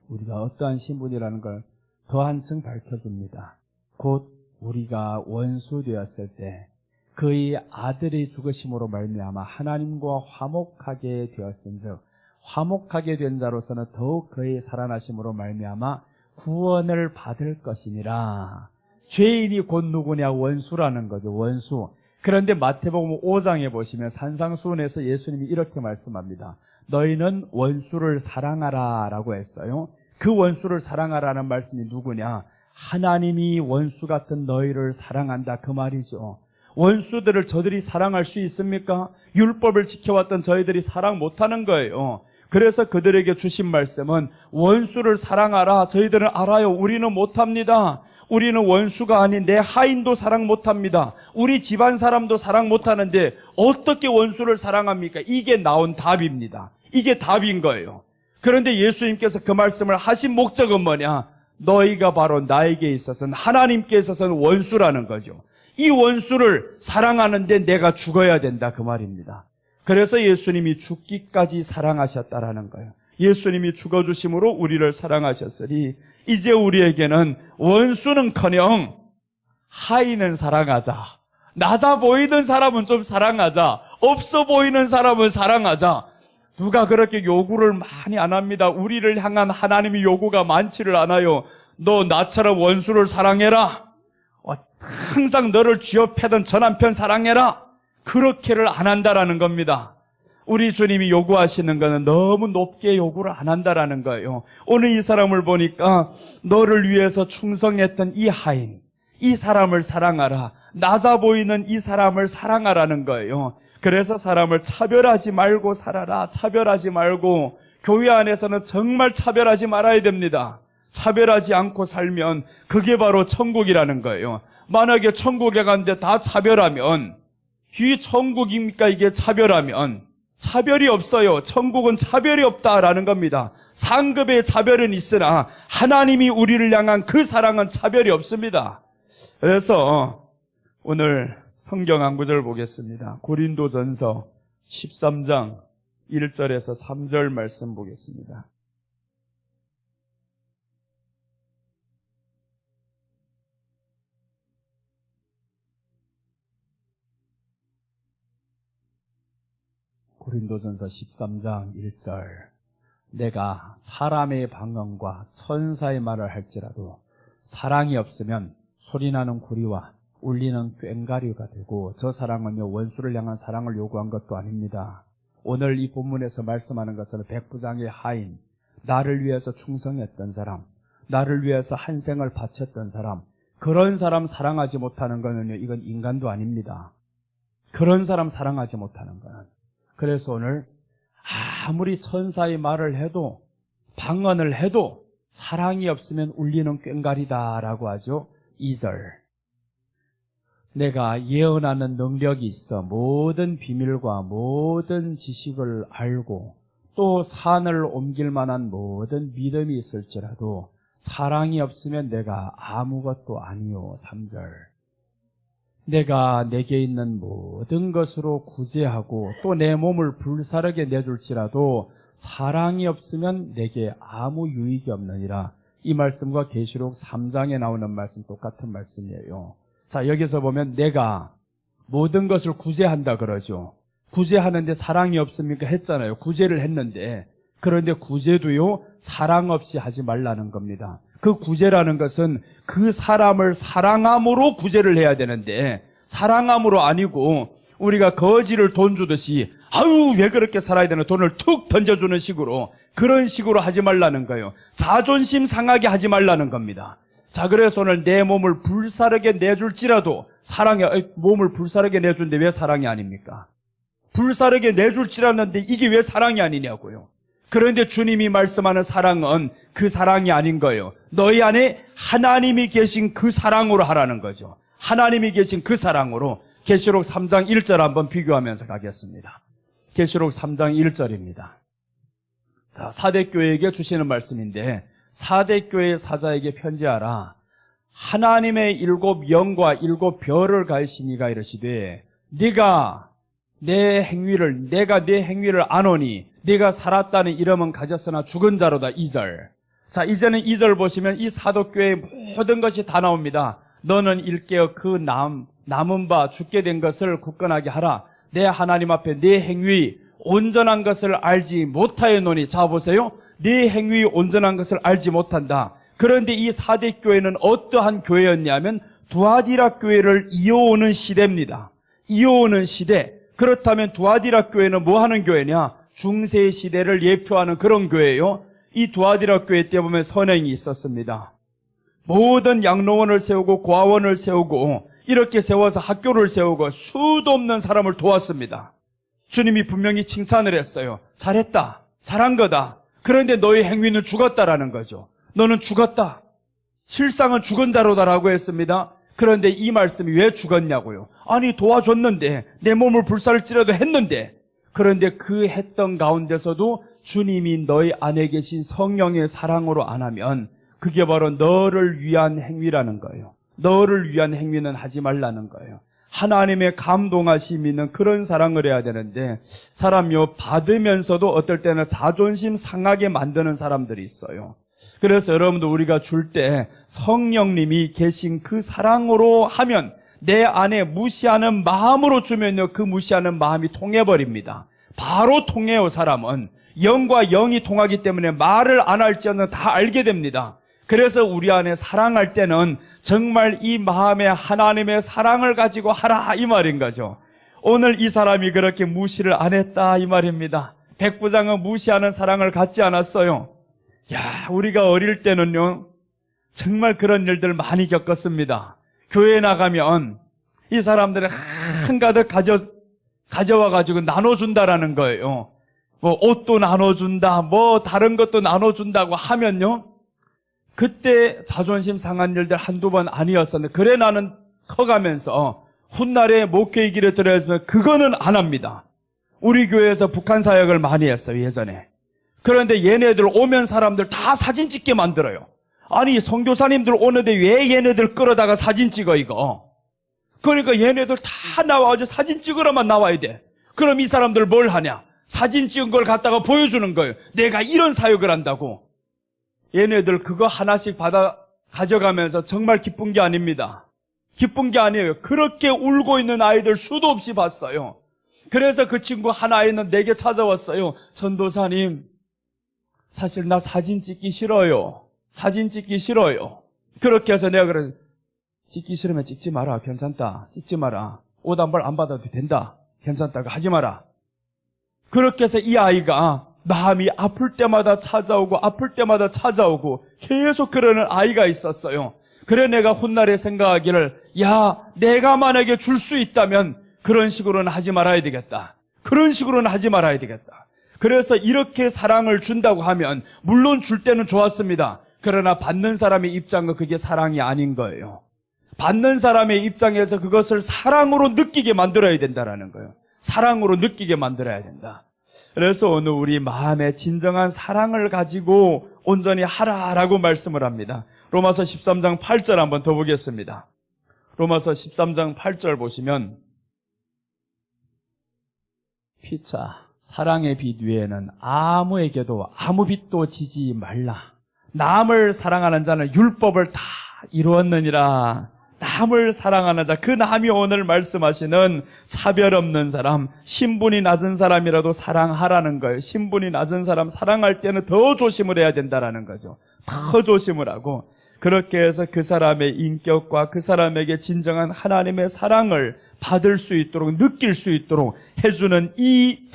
우리가 어떠한 신분이라는 걸 더 한층 밝혀줍니다. 곧 우리가 원수 되었을 때 그의 아들의 죽으심으로 말미암아 하나님과 화목하게 되었은즉 화목하게 된 자로서는 더욱 그의 살아나심으로 말미암아 구원을 받을 것이니라. 죄인이 곧 누구냐? 원수라는 거죠. 원수. 그런데 마태복음 5장에 보시면 산상수훈에서 예수님이 이렇게 말씀합니다. 너희는 원수를 사랑하라 라고 했어요. 그 원수를 사랑하라는 말씀이 누구냐? 하나님이 원수 같은 너희를 사랑한다 그 말이죠. 원수들을 저들이 사랑할 수 있습니까? 율법을 지켜왔던 저희들이 사랑 못하는 거예요. 그래서 그들에게 주신 말씀은 원수를 사랑하라. 저희들은 알아요. 우리는 못합니다. 우리는 원수가 아닌 내 하인도 사랑 못합니다. 우리 집안 사람도 사랑 못하는데 어떻게 원수를 사랑합니까? 이게 나온 답입니다. 이게 답인 거예요. 그런데 예수님께서 그 말씀을 하신 목적은 뭐냐? 너희가 바로 나에게 있어서는, 하나님께 있어서는 원수라는 거죠. 이 원수를 사랑하는데 내가 죽어야 된다, 그 말입니다. 그래서 예수님이 죽기까지 사랑하셨다라는 거예요. 예수님이 죽어주심으로 우리를 사랑하셨으니 이제 우리에게는 원수는커녕 하인은 사랑하자. 낮아 보이는 사람은 좀 사랑하자. 없어 보이는 사람은 사랑하자. 누가 그렇게 요구를 많이 안 합니다. 우리를 향한 하나님의 요구가 많지를 않아요. 너 나처럼 원수를 사랑해라. 항상 너를 쥐어패던 저 남편 사랑해라. 그렇게를 안 한다라는 겁니다. 우리 주님이 요구하시는 것은 너무 높게 요구를 안 한다라는 거예요. 오늘 이 사람을 보니까 너를 위해서 충성했던 이 하인, 이 사람을 사랑하라. 낮아 보이는 이 사람을 사랑하라는 거예요. 그래서 사람을 차별하지 말고 살아라. 차별하지 말고. 교회 안에서는 정말 차별하지 말아야 됩니다. 차별하지 않고 살면 그게 바로 천국이라는 거예요. 만약에 천국에 갔는데 다 차별하면, 이 천국입니까? 이게 차별하면 차별이 없어요. 천국은 차별이 없다라는 겁니다. 상급의 차별은 있으나 하나님이 우리를 향한 그 사랑은 차별이 없습니다. 그래서 오늘 성경 한 구절 보겠습니다. 고린도전서 13장 1절에서 3절 말씀 보겠습니다. 고린도전서 13장 1절. 내가 사람의 방언과 천사의 말을 할지라도 사랑이 없으면 소리나는 구리와 울리는 꽹과리가 되고, 저 사랑은요 원수를 향한 사랑을 요구한 것도 아닙니다. 오늘 이 본문에서 말씀하는 것처럼 백부장의 하인, 나를 위해서 충성했던 사람, 나를 위해서 한 생을 바쳤던 사람, 그런 사람 사랑하지 못하는 것은요, 이건 인간도 아닙니다. 그런 사람 사랑하지 못하는 거는. 그래서 오늘 아무리 천사의 말을 해도, 방언을 해도 사랑이 없으면 울리는 꽹과리다라고 하죠. 2절. 내가 예언하는 능력이 있어 모든 비밀과 모든 지식을 알고 또 산을 옮길 만한 모든 믿음이 있을지라도 사랑이 없으면 내가 아무것도 아니요. 3절. 내가 내게 있는 모든 것으로 구제하고 또 내 몸을 불사르게 내줄지라도 사랑이 없으면 내게 아무 유익이 없느니라. 이 말씀과 계시록 3장에 나오는 말씀 똑같은 말씀이에요. 자, 여기서 보면 내가 모든 것을 구제한다 그러죠. 구제하는데 사랑이 없습니까? 했잖아요. 구제를 했는데. 그런데 구제도요, 사랑 없이 하지 말라는 겁니다. 그 구제라는 것은 그 사람을 사랑함으로 구제를 해야 되는데, 사랑함으로 아니고 우리가 거지를 돈 주듯이 아유 왜 그렇게 살아야 되나 돈을 툭 던져주는 식으로, 그런 식으로 하지 말라는 거예요. 자존심 상하게 하지 말라는 겁니다. 자, 그래서 오늘 내 몸을 불사르게 내줄지라도 사랑해. 몸을 불사르게 내주는데 왜 사랑이 아닙니까? 불사르게 내줄지라는데 이게 왜 사랑이 아니냐고요. 그런데 주님이 말씀하는 사랑은 그 사랑이 아닌 거예요. 너희 안에 하나님이 계신 그 사랑으로 하라는 거죠. 하나님이 계신 그 사랑으로. 계시록 3장 1절 한번 비교하면서 가겠습니다. 계시록 3장 1절입니다. 자, 사대교회에게 주시는 말씀인데, 사대교회 사자에게 편지하라. 하나님의 7 영과 7 별을 가지신 이가 이르시되, 내가 내 행위를 아노니 네가 살았다는 이름은 가졌으나 죽은 자로다. 2절. 자, 이제는 2절 보시면 이 사도교회의 모든 것이 다 나옵니다. 너는 일깨어 그 남은 바 죽게 된 것을 굳건하게 하라. 내 하나님 앞에 네 행위 온전한 것을 알지 못하였노니. 자, 보세요. 네 행위 온전한 것을 알지 못한다. 그런데 이 사대교회는 어떠한 교회였냐면 두아디라 교회를 이어오는 시대입니다. 이어오는 시대. 그렇다면 두아디라 교회는 뭐 하는 교회냐? 중세 시대를 예표하는 그런 교회예요. 이 두아디라 교회 때 보면 선행이 있었습니다. 모든 양로원을 세우고 고아원을 세우고 이렇게 세워서 학교를 세우고 수도 없는 사람을 도왔습니다. 주님이 분명히 칭찬을 했어요. 잘했다. 잘한 거다. 그런데 너의 행위는 죽었다라는 거죠. 너는 죽었다. 실상은 죽은 자로다라고 했습니다. 그런데 이 말씀이 왜 죽었냐고요. 아니 도와줬는데, 내 몸을 불살찌려도 했는데, 그런데 그 했던 가운데서도 주님이 너희 안에 계신 성령의 사랑으로 안 하면 그게 바로 너를 위한 행위라는 거예요. 너를 위한 행위는 하지 말라는 거예요. 하나님의 감동하심이 있는 그런 사랑을 해야 되는데, 사람요 받으면서도 어떨 때는 자존심 상하게 만드는 사람들이 있어요. 그래서 여러분도 우리가 줄 때 성령님이 계신 그 사랑으로 하면, 내 안에 무시하는 마음으로 주면요, 그 무시하는 마음이 통해버립니다. 바로 통해요. 사람은 영과 영이 통하기 때문에 말을 안 할지언정 다 알게 됩니다. 그래서 우리 안에 사랑할 때는 정말 이 마음에 하나님의 사랑을 가지고 하라, 이 말인 거죠. 오늘 이 사람이 그렇게 무시를 안 했다, 이 말입니다. 백부장은 무시하는 사랑을 갖지 않았어요. 야, 우리가 어릴 때는요 정말 그런 일들 많이 겪었습니다. 교회에 나가면 이 사람들이 한가득 가져와가지고 나눠준다라는 거예요. 뭐 옷도 나눠준다, 뭐 다른 것도 나눠준다고 하면요, 그때 자존심 상한 일들 한두 번 아니었었는데, 그래 나는 커가면서 훗날에 목회의 길에 들어야지만 그거는 안 합니다. 우리 교회에서 북한 사역을 많이 했어요, 예전에. 그런데 얘네들 오면 사람들 다 사진 찍게 만들어요. 아니 선교사님들 오는데 왜 얘네들 끌어다가 사진 찍어 이거. 그러니까 얘네들 다 나와가지고 사진 찍으러만 나와야 돼. 그럼 이 사람들 뭘 하냐, 사진 찍은 걸 갖다가 보여주는 거예요. 내가 이런 사역을 한다고. 얘네들 그거 하나씩 받아 가져가면서 정말 기쁜 게 아닙니다. 기쁜 게 아니에요. 그렇게 울고 있는 아이들 수도 없이 봤어요. 그래서 그 친구 한 아이는 내게 찾아왔어요. 전도사님, 사실 나 사진 찍기 싫어요. 사진 찍기 싫어요. 그렇게 해서 내가 그래, 찍기 싫으면 찍지 마라. 괜찮다. 찍지 마라. 옷 한 벌 안 받아도 된다. 괜찮다고 하지 마라. 그렇게 해서 이 아이가 마음이 아플 때마다 찾아오고 계속 그러는 아이가 있었어요. 그래 내가 훗날에 생각하기를, 야, 내가 만약에 줄 수 있다면 그런 식으로는 하지 말아야 되겠다. 그런 식으로는 하지 말아야 되겠다. 그래서 이렇게 사랑을 준다고 하면 물론 줄 때는 좋았습니다. 그러나 받는 사람의 입장은 그게 사랑이 아닌 거예요. 받는 사람의 입장에서 그것을 사랑으로 느끼게 만들어야 된다는 거예요. 사랑으로 느끼게 만들어야 된다. 그래서 오늘 우리 마음에 진정한 사랑을 가지고 온전히 하라라고 말씀을 합니다. 로마서 13장 8절 한번 더 보겠습니다. 로마서 13장 8절 보시면, 피차 사랑의 빛 위에는 아무에게도 아무 빛도 지지 말라. 남을 사랑하는 자는 율법을 다 이루었느니라. 남을 사랑하는 자, 그 남이 오늘 말씀하시는 차별 없는 사람, 신분이 낮은 사람이라도 사랑하라는 거예요. 신분이 낮은 사람 사랑할 때는 더 조심을 해야 된다는 거죠. 더 조심을 하고, 그렇게 해서 그 사람의 인격과 그 사람에게 진정한 하나님의 사랑을 받을 수 있도록, 느낄 수 있도록 해주는 이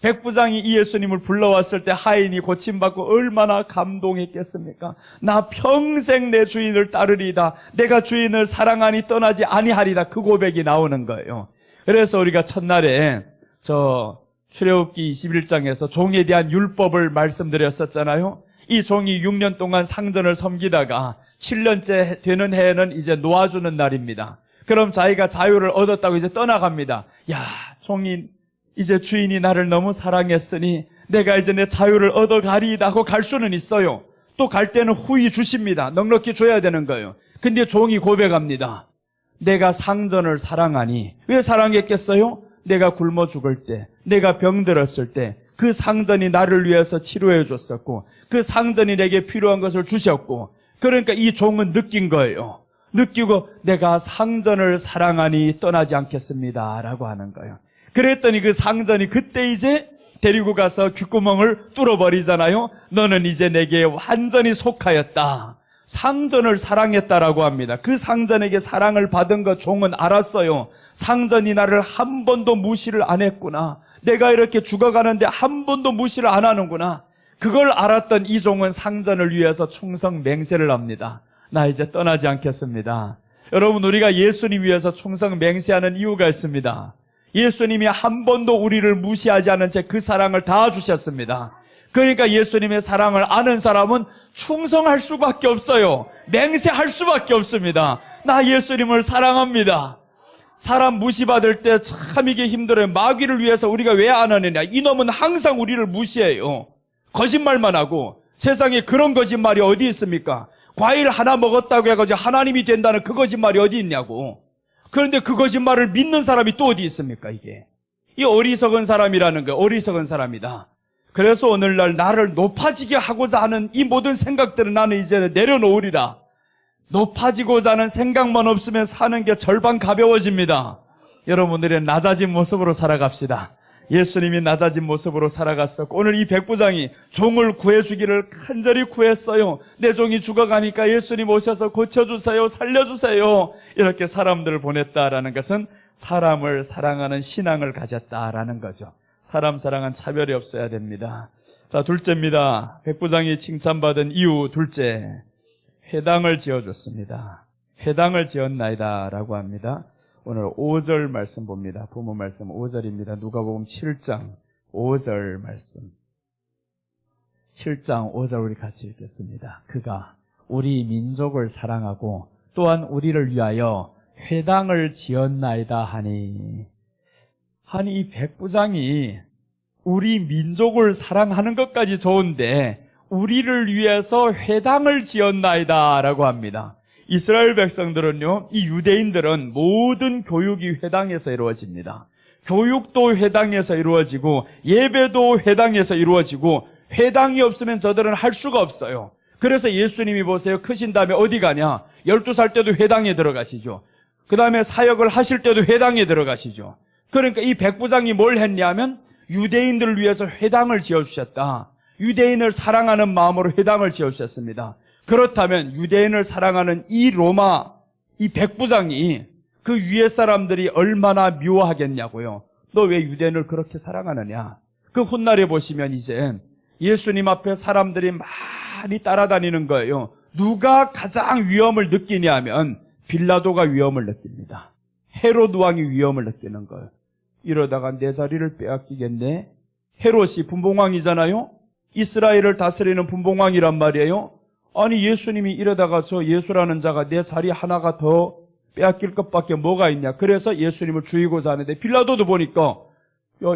백부장이 이 예수님을 불러왔을 때 하인이 고침받고 얼마나 감동했겠습니까? 나 평생 내 주인을 따르리다. 내가 주인을 사랑하니 떠나지 아니하리다. 그 고백이 나오는 거예요. 그래서 우리가 첫날에 출애굽기 21장에서 종에 대한 율법을 말씀드렸었잖아요. 이 종이 6년 동안 상전을 섬기다가 7년째 되는 해에는 이제 놓아주는 날입니다. 그럼 자기가 자유를 얻었다고 이제 떠나갑니다. 야, 종이 이제 주인이 나를 너무 사랑했으니 내가 이제 내 자유를 얻어가리이다 하고 갈 수는 있어요. 또 갈 때는 후히 주십니다. 넉넉히 줘야 되는 거예요. 근데 종이 고백합니다. 내가 상전을 사랑하니. 왜 사랑했겠어요? 내가 굶어 죽을 때, 내가 병들었을 때 그 상전이 나를 위해서 치료해 줬었고, 그 상전이 내게 필요한 것을 주셨고, 그러니까 이 종은 느낀 거예요. 느끼고 내가 상전을 사랑하니 떠나지 않겠습니다 라고 하는 거예요. 그랬더니 그 상전이 그때 이제 데리고 가서 귓구멍을 뚫어버리잖아요. 너는 이제 내게 완전히 속하였다. 상전을 사랑했다라고 합니다. 그 상전에게 사랑을 받은 것 종은 알았어요. 상전이 나를 한 번도 무시를 안 했구나. 내가 이렇게 죽어가는데 한 번도 무시를 안 하는구나. 그걸 알았던 이 종은 상전을 위해서 충성 맹세를 합니다. 나 이제 떠나지 않겠습니다. 여러분, 우리가 예수님 위해서 충성 맹세하는 이유가 있습니다. 예수님이 한 번도 우리를 무시하지 않은 채 그 사랑을 다 주셨습니다. 그러니까 예수님의 사랑을 아는 사람은 충성할 수밖에 없어요. 맹세할 수밖에 없습니다. 나 예수님을 사랑합니다. 사람 무시받을 때 참 이게 힘들어요. 마귀를 위해서 우리가 왜 안 하느냐. 이놈은 항상 우리를 무시해요. 거짓말만 하고. 세상에 그런 거짓말이 어디 있습니까? 과일 하나 먹었다고 해가지고 하나님이 된다는 그 거짓말이 어디 있냐고. 그런데 그 거짓말을 믿는 사람이 또 어디 있습니까, 이게? 이 어리석은 사람이라는 거예요. 어리석은 사람이다. 그래서 오늘날 나를 높아지게 하고자 하는 이 모든 생각들은 나는 이제 내려놓으리라. 높아지고자 하는 생각만 없으면 사는 게 절반 가벼워집니다. 여러분들의 낮아진 모습으로 살아갑시다. 예수님이 낮아진 모습으로 살아갔었고 오늘 이 백부장이 종을 구해주기를 간절히 구했어요. 내 종이 죽어가니까 예수님 오셔서 고쳐주세요. 살려주세요. 이렇게 사람들을 보냈다라는 것은 사람을 사랑하는 신앙을 가졌다라는 거죠. 사람 사랑은 차별이 없어야 됩니다. 자, 둘째입니다. 백부장이 칭찬받은 이유 둘째. 회당을 지어줬습니다. 회당을 지었나이다 라고 합니다. 오늘 5절 말씀 봅니다. 부모 말씀 5절입니다. 누가복음 7장 5절 말씀. 7장 5절 우리 같이 읽겠습니다. 그가 우리 민족을 사랑하고 또한 우리를 위하여 회당을 지었나이다 하니. 아니 이 백부장이 우리 민족을 사랑하는 것까지 좋은데 우리를 위해서 회당을 지었나이다 라고 합니다. 이스라엘 백성들은요, 이 유대인들은 모든 교육이 회당에서 이루어집니다. 교육도 회당에서 이루어지고 예배도 회당에서 이루어지고 회당이 없으면 저들은 할 수가 없어요. 그래서 예수님이 보세요. 크신 다음에 어디 가냐? 12살 때도 회당에 들어가시죠. 그 다음에 사역을 하실 때도 회당에 들어가시죠. 그러니까 이 백부장이 뭘 했냐면 유대인들을 위해서 회당을 지어주셨다. 유대인을 사랑하는 마음으로 회당을 지어주셨습니다. 그렇다면 유대인을 사랑하는 이 로마, 이 백부장이 그 위에 사람들이 얼마나 미워하겠냐고요. 너 왜 유대인을 그렇게 사랑하느냐. 그 훗날에 보시면 이제 예수님 앞에 사람들이 많이 따라다니는 거예요. 누가 가장 위험을 느끼냐면 빌라도가 위험을 느낍니다. 헤롯 왕이 위험을 느끼는 거예요. 이러다가 내 자리를 빼앗기겠네. 헤롯이 분봉왕이잖아요. 이스라엘을 다스리는 분봉왕이란 말이에요. 아니 예수님이 이러다가 저 예수라는 자가 내 자리 하나가 더 빼앗길 것밖에 뭐가 있냐. 그래서 예수님을 죽이고자 하는데 빌라도도 보니까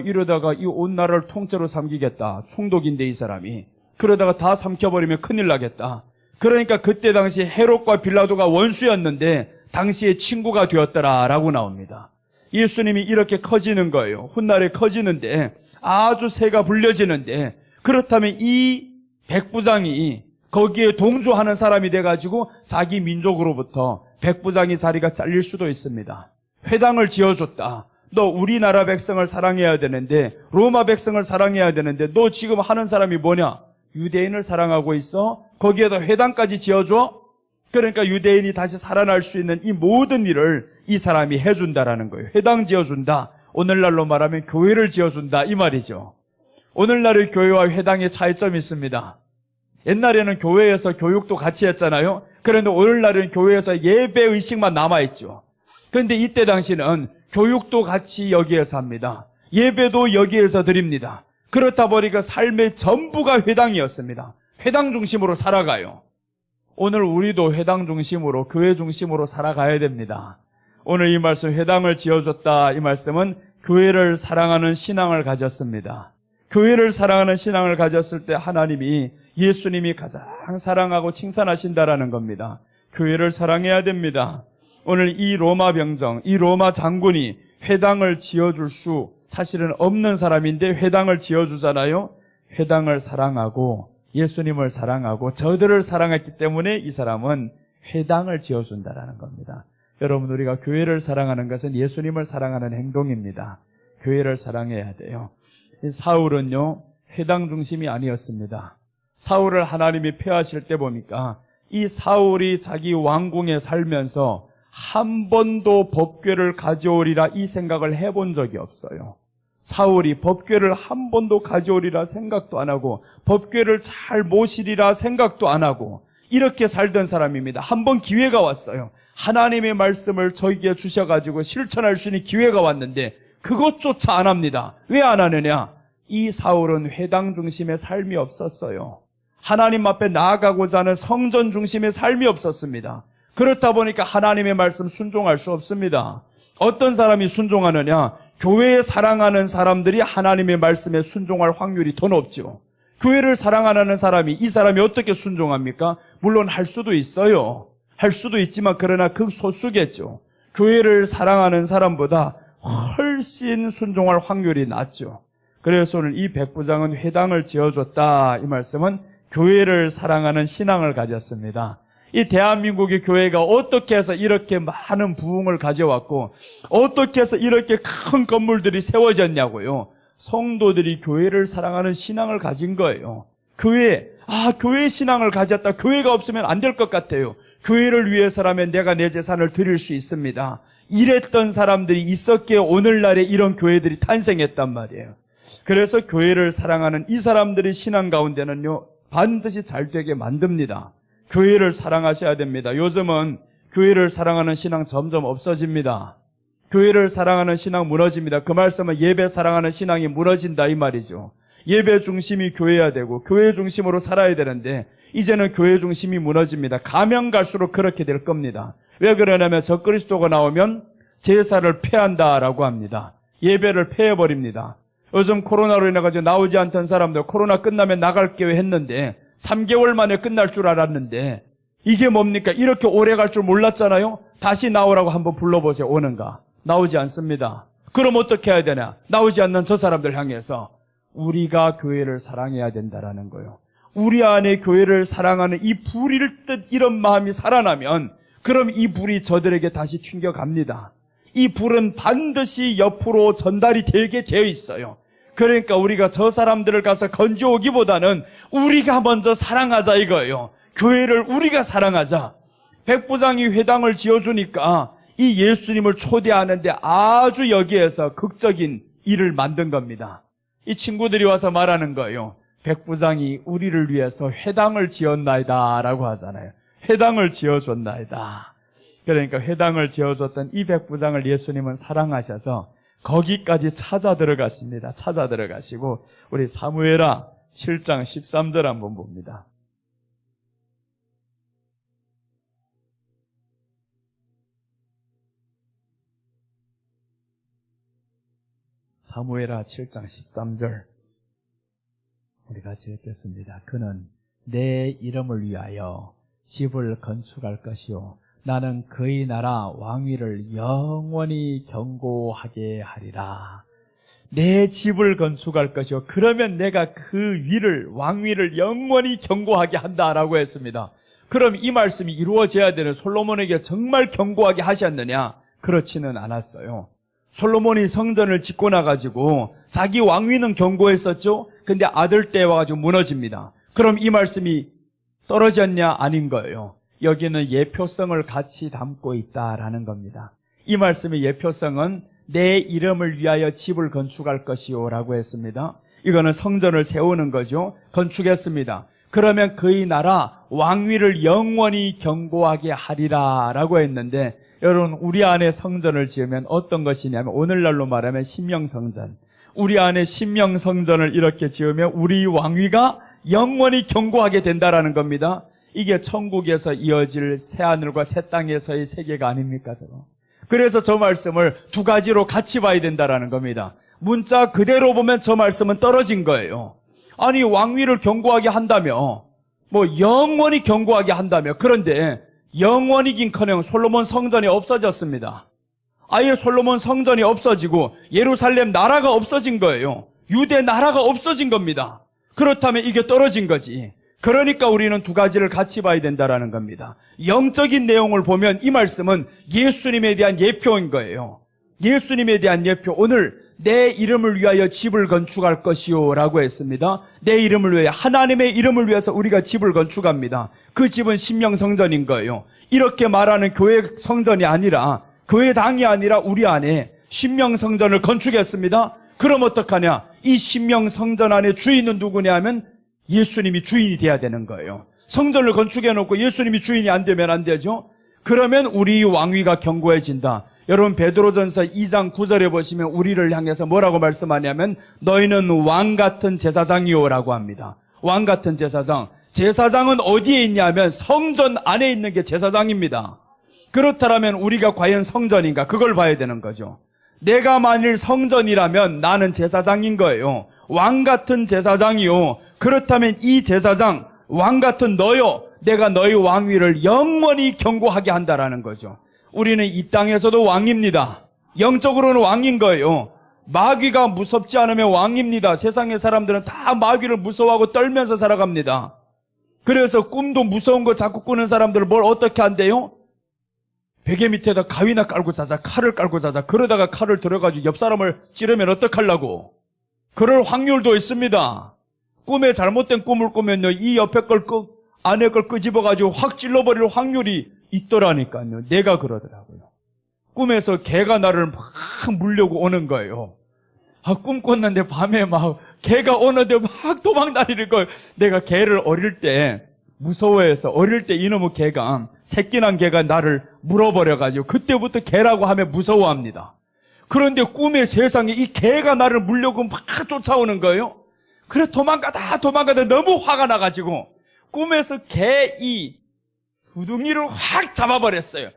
이러다가 이 온 나라를 통째로 삼키겠다. 총독인데 이 사람이. 그러다가 다 삼켜버리면 큰일 나겠다. 그러니까 그때 당시 헤롯과 빌라도가 원수였는데 당시에 친구가 되었더라라고 나옵니다. 예수님이 이렇게 커지는 거예요. 훗날에 커지는데 아주 새가 불려지는데 그렇다면 이 백부장이 거기에 동조하는 사람이 돼가지고 자기 민족으로부터 백부장이 자리가 잘릴 수도 있습니다. 회당을 지어줬다. 너 우리나라 백성을 사랑해야 되는데 로마 백성을 사랑해야 되는데 너 지금 하는 사람이 뭐냐? 유대인을 사랑하고 있어? 거기에다 회당까지 지어줘? 그러니까 유대인이 다시 살아날 수 있는 이 모든 일을 이 사람이 해준다라는 거예요. 회당 지어준다. 오늘날로 말하면 교회를 지어준다 이 말이죠. 오늘날의 교회와 회당의 차이점이 있습니다. 옛날에는 교회에서 교육도 같이 했잖아요. 그런데 오늘날은 교회에서 예배의식만 남아있죠. 그런데 이때 당시는 교육도 같이 여기에서 합니다. 예배도 여기에서 드립니다. 그렇다 보니까 삶의 전부가 회당이었습니다. 회당 중심으로 살아가요. 오늘 우리도 회당 중심으로 교회 중심으로 살아가야 됩니다. 오늘 이 말씀 회당을 지어줬다 이 말씀은 교회를 사랑하는 신앙을 가졌습니다. 교회를 사랑하는 신앙을 가졌을 때 하나님이 예수님이 가장 사랑하고 칭찬하신다라는 겁니다. 교회를 사랑해야 됩니다. 오늘 이 로마 병정, 이 로마 장군이 회당을 지어줄 수 사실은 없는 사람인데 회당을 지어주잖아요. 회당을 사랑하고 예수님을 사랑하고 저들을 사랑했기 때문에 이 사람은 회당을 지어준다라는 겁니다. 여러분 우리가 교회를 사랑하는 것은 예수님을 사랑하는 행동입니다. 교회를 사랑해야 돼요. 사울은요 회당 중심이 아니었습니다. 사울을 하나님이 폐하실 때 보니까 이 사울이 자기 왕궁에 살면서 한 번도 법궤를 가져오리라 이 생각을 해본 적이 없어요. 사울이 법궤를 한 번도 가져오리라 생각도 안 하고 법궤를 잘 모시리라 생각도 안 하고 이렇게 살던 사람입니다. 한 번 기회가 왔어요. 하나님의 말씀을 저에게 주셔가지고 실천할 수 있는 기회가 왔는데 그것조차 안 합니다. 왜 안 하느냐? 이 사울은 회당 중심의 삶이 없었어요. 하나님 앞에 나아가고자 하는 성전 중심의 삶이 없었습니다. 그렇다 보니까 하나님의 말씀 순종할 수 없습니다. 어떤 사람이 순종하느냐? 교회에 사랑하는 사람들이 하나님의 말씀에 순종할 확률이 더 높죠. 교회를 사랑하는 사람이, 이 사람이 어떻게 순종합니까? 물론 할 수도 있어요. 할 수도 있지만 그러나 극소수겠죠. 교회를 사랑하는 사람보다 훨씬 순종할 확률이 낮죠. 그래서 오늘 이 백부장은 회당을 지어줬다. 이 말씀은 교회를 사랑하는 신앙을 가졌습니다. 이 대한민국의 교회가 어떻게 해서 이렇게 많은 부흥을 가져왔고 어떻게 해서 이렇게 큰 건물들이 세워졌냐고요. 성도들이 교회를 사랑하는 신앙을 가진 거예요. 교회 신앙을 가졌다. 교회가 없으면 안 될 것 같아요. 교회를 위해서라면 내가 내 재산을 드릴 수 있습니다. 이랬던 사람들이 있었기에 오늘날에 이런 교회들이 탄생했단 말이에요. 그래서 교회를 사랑하는 이 사람들의 신앙 가운데는요, 반드시 잘 되게 만듭니다. 교회를 사랑하셔야 됩니다. 요즘은 교회를 사랑하는 신앙 점점 없어집니다. 교회를 사랑하는 신앙 무너집니다. 그 말씀은 예배 사랑하는 신앙이 무너진다 이 말이죠. 예배 중심이 교회야 되고 교회 중심으로 살아야 되는데 이제는 교회 중심이 무너집니다. 가면 갈수록 그렇게 될 겁니다. 왜 그러냐면 적그리스도가 나오면 제사를 폐한다라고 합니다. 예배를 폐해버립니다. 요즘 코로나로 인해서 나오지 않던 사람들 코로나 끝나면 나갈게 했는데 3개월 만에 끝날 줄 알았는데 이게 뭡니까? 이렇게 오래 갈 줄 몰랐잖아요. 다시 나오라고 한번 불러보세요. 오는가? 나오지 않습니다. 그럼 어떻게 해야 되냐? 나오지 않는 저 사람들 향해서 우리가 교회를 사랑해야 된다라는 거예요. 우리 안에 교회를 사랑하는 이 불일 듯 이런 마음이 살아나면 그럼 이 불이 저들에게 다시 튕겨갑니다. 이 불은 반드시 옆으로 전달이 되게 되어 있어요. 그러니까 우리가 저 사람들을 가서 건져오기보다는 우리가 먼저 사랑하자 이거예요. 교회를 우리가 사랑하자. 백부장이 회당을 지어주니까 이 예수님을 초대하는데 아주 여기에서 극적인 일을 만든 겁니다. 이 친구들이 와서 말하는 거예요. 백부장이 우리를 위해서 회당을 지었나이다 라고 하잖아요. 회당을 지어줬나이다. 그러니까 회당을 지어줬던 이 백부장을 예수님은 사랑하셔서 거기까지 찾아 들어갔습니다. 찾아 들어가시고 우리 사무엘하 7장 13절 한번 봅니다. 사무엘하 7장 13절 우리 같이 읽겠습니다. 그는 내 이름을 위하여 집을 건축할 것이요 나는 그의 나라 왕위를 영원히 견고하게 하리라. 내 집을 건축할 것이요 그러면 내가 그 왕위를 영원히 견고하게 한다라고 했습니다. 그럼 이 말씀이 이루어져야 되는 솔로몬에게 정말 견고하게 하셨느냐? 그렇지는 않았어요. 솔로몬이 성전을 짓고 나가지고 자기 왕위는 견고했었죠. 근데 아들 때 와가지고 무너집니다. 그럼 이 말씀이 떨어졌냐? 아닌 거예요. 여기는 예표성을 같이 담고 있다라는 겁니다. 이 말씀의 예표성은 내 이름을 위하여 집을 건축할 것이요 라고 했습니다. 이거는 성전을 세우는 거죠. 건축했습니다. 그러면 그의 나라 왕위를 영원히 견고하게 하리라 라고 했는데 여러분 우리 안에 성전을 지으면 어떤 것이냐면 오늘날로 말하면 신명성전. 우리 안에 신명성전을 이렇게 지으면 우리 왕위가 영원히 견고하게 된다라는 겁니다. 이게 천국에서 이어질 새하늘과 새 땅에서의 세계가 아닙니까? 저거. 그래서 저 말씀을 두 가지로 같이 봐야 된다라는 겁니다. 문자 그대로 보면 저 말씀은 떨어진 거예요. 아니 왕위를 견고하게 한다며 영원히 견고하게 한다며 그런데 영원이긴커녕 솔로몬 성전이 없어졌습니다. 아예 솔로몬 성전이 없어지고 예루살렘 나라가 없어진 거예요. 유대 나라가 없어진 겁니다. 그렇다면 이게 떨어진 거지. 그러니까 우리는 두 가지를 같이 봐야 된다라는 겁니다. 영적인 내용을 보면 이 말씀은 예수님에 대한 예표인 거예요. 예수님에 대한 예표. 오늘 내 이름을 위하여 집을 건축할 것이요 라고 했습니다. 내 이름을 위해 하나님의 이름을 위해서 우리가 집을 건축합니다. 그 집은 신명성전인 거예요. 이렇게 말하는 교회 성전이 아니라 교회당이 아니라 우리 안에 신명성전을 건축했습니다. 그럼 어떡하냐? 이 신명성전 안에 주인은 누구냐 하면 예수님이 주인이 돼야 되는 거예요. 성전을 건축해놓고 예수님이 주인이 안 되면 안 되죠. 그러면 우리 왕위가 견고해진다. 여러분 베드로전서 2장 9절에 보시면 우리를 향해서 뭐라고 말씀하냐면 너희는 왕 같은 제사장이오라고 합니다. 왕 같은 제사장. 제사장은 어디에 있냐면 성전 안에 있는 게 제사장입니다. 그렇다면 우리가 과연 성전인가? 그걸 봐야 되는 거죠. 내가 만일 성전이라면 나는 제사장인 거예요. 왕 같은 제사장이요. 그렇다면 이 제사장, 왕 같은 너요. 내가 너희 왕위를 영원히 경고하게 한다라는 거죠. 우리는 이 땅에서도 왕입니다. 영적으로는 왕인 거예요. 마귀가 무섭지 않으면 왕입니다. 세상의 사람들은 다 마귀를 무서워하고 떨면서 살아갑니다. 그래서 꿈도 무서운 거 자꾸 꾸는 사람들은 뭘 어떻게 한대요? 베개 밑에다 가위나 깔고 자자, 칼을 깔고 자자. 그러다가 칼을 들어가지고 옆 사람을 찌르면 어떡하려고? 그럴 확률도 있습니다. 꿈에 잘못된 꿈을 꾸면요, 이 옆에 걸 안에 걸 끄집어가지고 확 찔러버릴 확률이 있더라니까요. 내가 그러더라고요. 꿈에서 개가 나를 막 물려고 오는 거예요. 꿈 꿨는데 밤에 막 개가 오는데 막 도망다니는 거예요. 내가 개를 어릴 때 무서워해서 어릴 때 이놈의 개가 새끼 난 개가 나를 물어버려가지고 그때부터 개라고 하면 무서워합니다. 그런데 꿈의 세상에 이 개가 나를 물려고 막 쫓아오는 거예요. 그래 도망가다 너무 화가 나가지고 꿈에서 개 이 주둥이를 확 잡아버렸어요.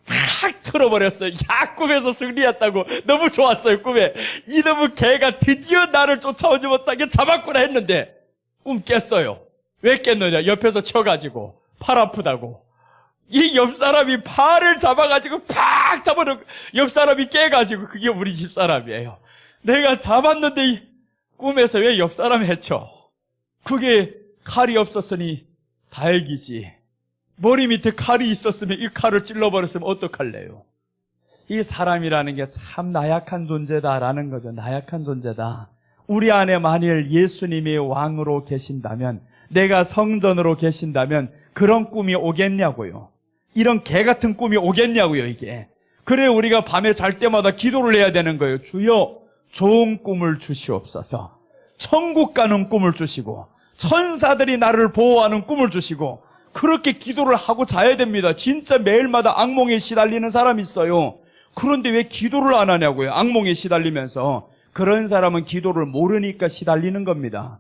확 틀어버렸어요. 야, 꿈에서 승리했다고 너무 좋았어요. 꿈에 이놈의 개가 드디어 나를 쫓아오지 못하게 잡았구나 했는데 꿈 깼어요. 왜 깼느냐? 옆에서 쳐가지고 팔 아프다고. 이 옆 사람이 팔을 잡아가지고 팍 잡아놓고 옆 사람이 깨가지고 그게 우리 집 사람이에요. 내가 잡았는데 꿈에서 왜 옆 사람이 해쳐? 그게 칼이 없었으니 다행이지. 머리 밑에 칼이 있었으면 이 칼을 찔러버렸으면 어떡할래요? 이 사람이라는 게 참 나약한 존재다라는 거죠. 나약한 존재다. 우리 안에 만일 예수님이 왕으로 계신다면, 내가 성전으로 계신다면 그런 꿈이 오겠냐고요. 이런 개 같은 꿈이 오겠냐고요, 이게. 그래 우리가 밤에 잘 때마다 기도를 해야 되는 거예요. 주여 좋은 꿈을 주시옵소서. 천국 가는 꿈을 주시고 천사들이 나를 보호하는 꿈을 주시고 그렇게 기도를 하고 자야 됩니다. 진짜 매일마다 악몽에 시달리는 사람이 있어요. 그런데 왜 기도를 안 하냐고요. 악몽에 시달리면서. 그런 사람은 기도를 모르니까 시달리는 겁니다.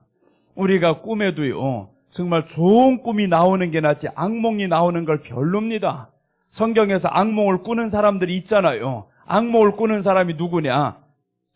우리가 꿈에도요, 정말 좋은 꿈이 나오는 게 낫지 악몽이 나오는 걸 별로입니다. 성경에서 악몽을 꾸는 사람들이 있잖아요. 악몽을 꾸는 사람이 누구냐?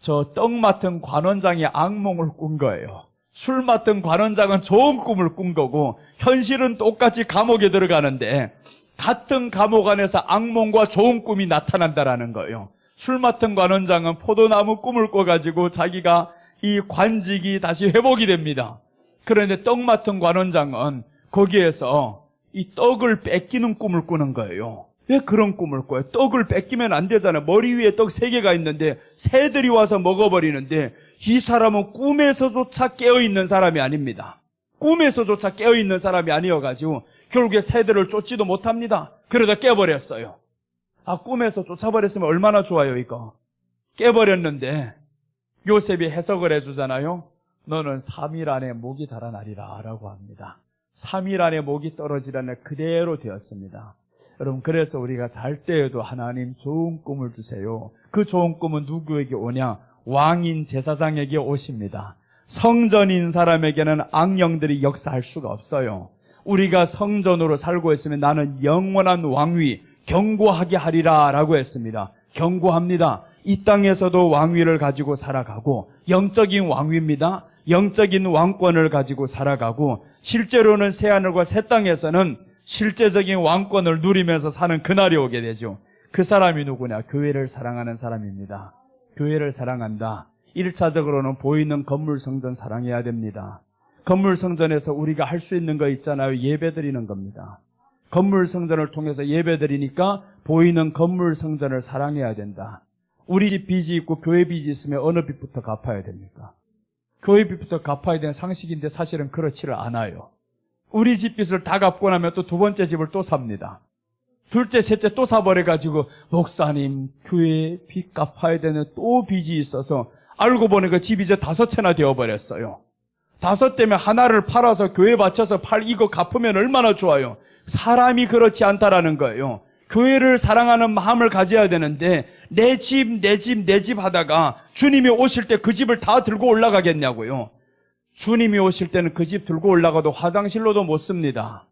저 떡 맡은 관원장이 악몽을 꾼 거예요. 술 맡은 관원장은 좋은 꿈을 꾼 거고 현실은 똑같이 감옥에 들어가는데 같은 감옥 안에서 악몽과 좋은 꿈이 나타난다라는 거예요. 술 맡은 관원장은 포도나무 꿈을 꿔가지고 자기가 이 관직이 다시 회복이 됩니다. 그런데 떡 맡은 관원장은 거기에서 이 떡을 뺏기는 꿈을 꾸는 거예요. 왜 그런 꿈을 꿔요? 떡을 뺏기면 안 되잖아요. 머리 위에 떡 3개가 있는데 새들이 와서 먹어버리는데 이 사람은 꿈에서조차 깨어있는 사람이 아닙니다. 꿈에서조차 깨어있는 사람이 아니어가지고 결국에 새들을 쫓지도 못합니다. 그러다 깨버렸어요. 꿈에서 쫓아버렸으면 얼마나 좋아요, 이거. 깨버렸는데 요셉이 해석을 해주잖아요. 너는 3일 안에 목이 달아나리라 라고 합니다. 3일 안에 목이 떨어지라는 그대로 되었습니다. 여러분, 그래서 우리가 잘 때에도 하나님 좋은 꿈을 주세요. 그 좋은 꿈은 누구에게 오냐? 왕인 제사장에게 오십니다. 성전인 사람에게는 악령들이 역사할 수가 없어요. 우리가 성전으로 살고 있으면 나는 영원한 왕위 경고하게 하리라 라고 했습니다. 경고합니다. 이 땅에서도 왕위를 가지고 살아가고 영적인 왕위입니다. 영적인 왕권을 가지고 살아가고 실제로는 새하늘과 새 땅에서는 실제적인 왕권을 누리면서 사는 그날이 오게 되죠. 그 사람이 누구냐? 교회를 사랑하는 사람입니다. 교회를 사랑한다. 1차적으로는 보이는 건물 성전 사랑해야 됩니다. 건물 성전에서 우리가 할 수 있는 거 있잖아요. 예배 드리는 겁니다. 건물 성전을 통해서 예배 드리니까 보이는 건물 성전을 사랑해야 된다. 우리 집 빚이 있고 교회 빚이 있으면 어느 빚부터 갚아야 됩니까? 교회 빚부터 갚아야 되는 상식인데 사실은 그렇지를 않아요. 우리 집 빚을 다 갚고 나면 또 두 번째 집을 또 삽니다. 둘째, 셋째 또 사버려가지고 목사님 교회 빚 갚아야 되는 또 빚이 있어서 알고 보니까 집 이제 5채나 되어버렸어요. 5대면 하나를 팔아서 교회 바쳐서 이거 갚으면 얼마나 좋아요. 사람이 그렇지 않다라는 거예요. 교회를 사랑하는 마음을 가져야 되는데 내 집, 내 집, 내 집 하다가 주님이 오실 때 그 집을 다 들고 올라가겠냐고요. 주님이 오실 때는 그 집 들고 올라가도 화장실로도 못 씁니다.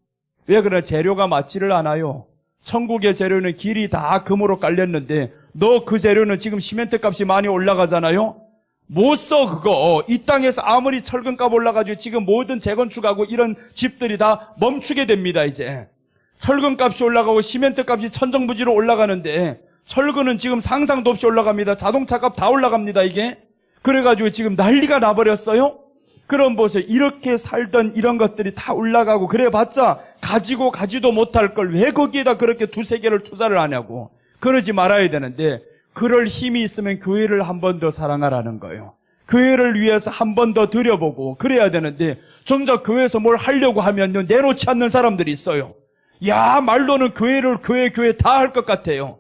왜 그래? 재료가 맞지를 않아요. 천국의 재료는 길이 다 금으로 깔렸는데 너 그 재료는 지금 시멘트 값이 많이 올라가잖아요. 못 써 그거. 이 땅에서 아무리 철근값 올라가지고 지금 모든 재건축하고 이런 집들이 다 멈추게 됩니다. 이제 철근값이 올라가고 시멘트 값이 천정부지로 올라가는데 철근은 지금 상상도 없이 올라갑니다. 자동차 값 다 올라갑니다. 이게 그래가지고 지금 난리가 나버렸어요. 그럼 보세요. 이렇게 살던 이런 것들이 다 올라가고 그래봤자 가지도 못할 걸 왜 거기에다 그렇게 두세 개를 투자를 하냐고. 그러지 말아야 되는데 그럴 힘이 있으면 교회를 한 번 더 사랑하라는 거예요. 교회를 위해서 한 번 더 드려보고 그래야 되는데 정작 교회에서 뭘 하려고 하면요 내놓지 않는 사람들이 있어요. 야, 말로는 교회 다 할 것 같아요.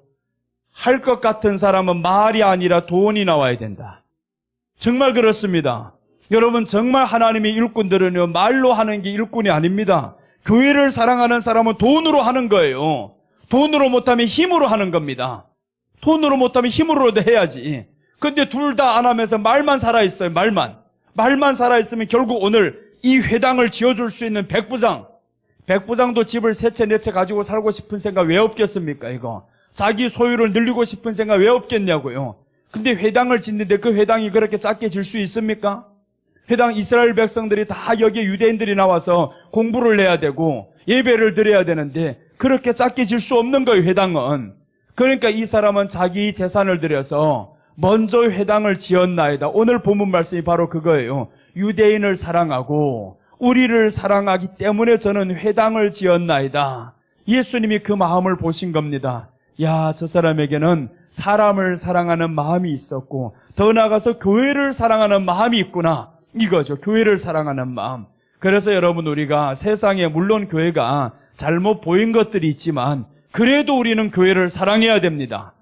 할 것 같은 사람은 말이 아니라 돈이 나와야 된다. 정말 그렇습니다. 여러분, 정말 하나님의 일꾼들은요 말로 하는 게 일꾼이 아닙니다. 교회를 사랑하는 사람은 돈으로 하는 거예요. 돈으로 못하면 힘으로 하는 겁니다. 돈으로 못하면 힘으로도 해야지. 근데 둘 다 안 하면서 말만 살아있어요. 말만 살아있으면 결국 오늘 이 회당을 지어줄 수 있는 백부장도 집을 세 채 네 채 가지고 살고 싶은 생각 왜 없겠습니까? 이거 자기 소유를 늘리고 싶은 생각 왜 없겠냐고요. 근데 회당을 짓는데 그 회당이 그렇게 작게 질 수 있습니까? 회당 이스라엘 백성들이 다 여기에 유대인들이 나와서 공부를 해야 되고 예배를 드려야 되는데 그렇게 작게 질 수 없는 거예요. 회당은. 그러니까 이 사람은 자기 재산을 들여서 먼저 회당을 지었나이다. 오늘 본문 말씀이 바로 그거예요. 유대인을 사랑하고 우리를 사랑하기 때문에 저는 회당을 지었나이다. 예수님이 그 마음을 보신 겁니다. 야, 저 사람에게는 사람을 사랑하는 마음이 있었고 더 나아가서 교회를 사랑하는 마음이 있구나. 이거죠. 교회를 사랑하는 마음. 그래서 여러분, 우리가 세상에 물론 교회가 잘못 보인 것들이 있지만 그래도 우리는 교회를 사랑해야 됩니다.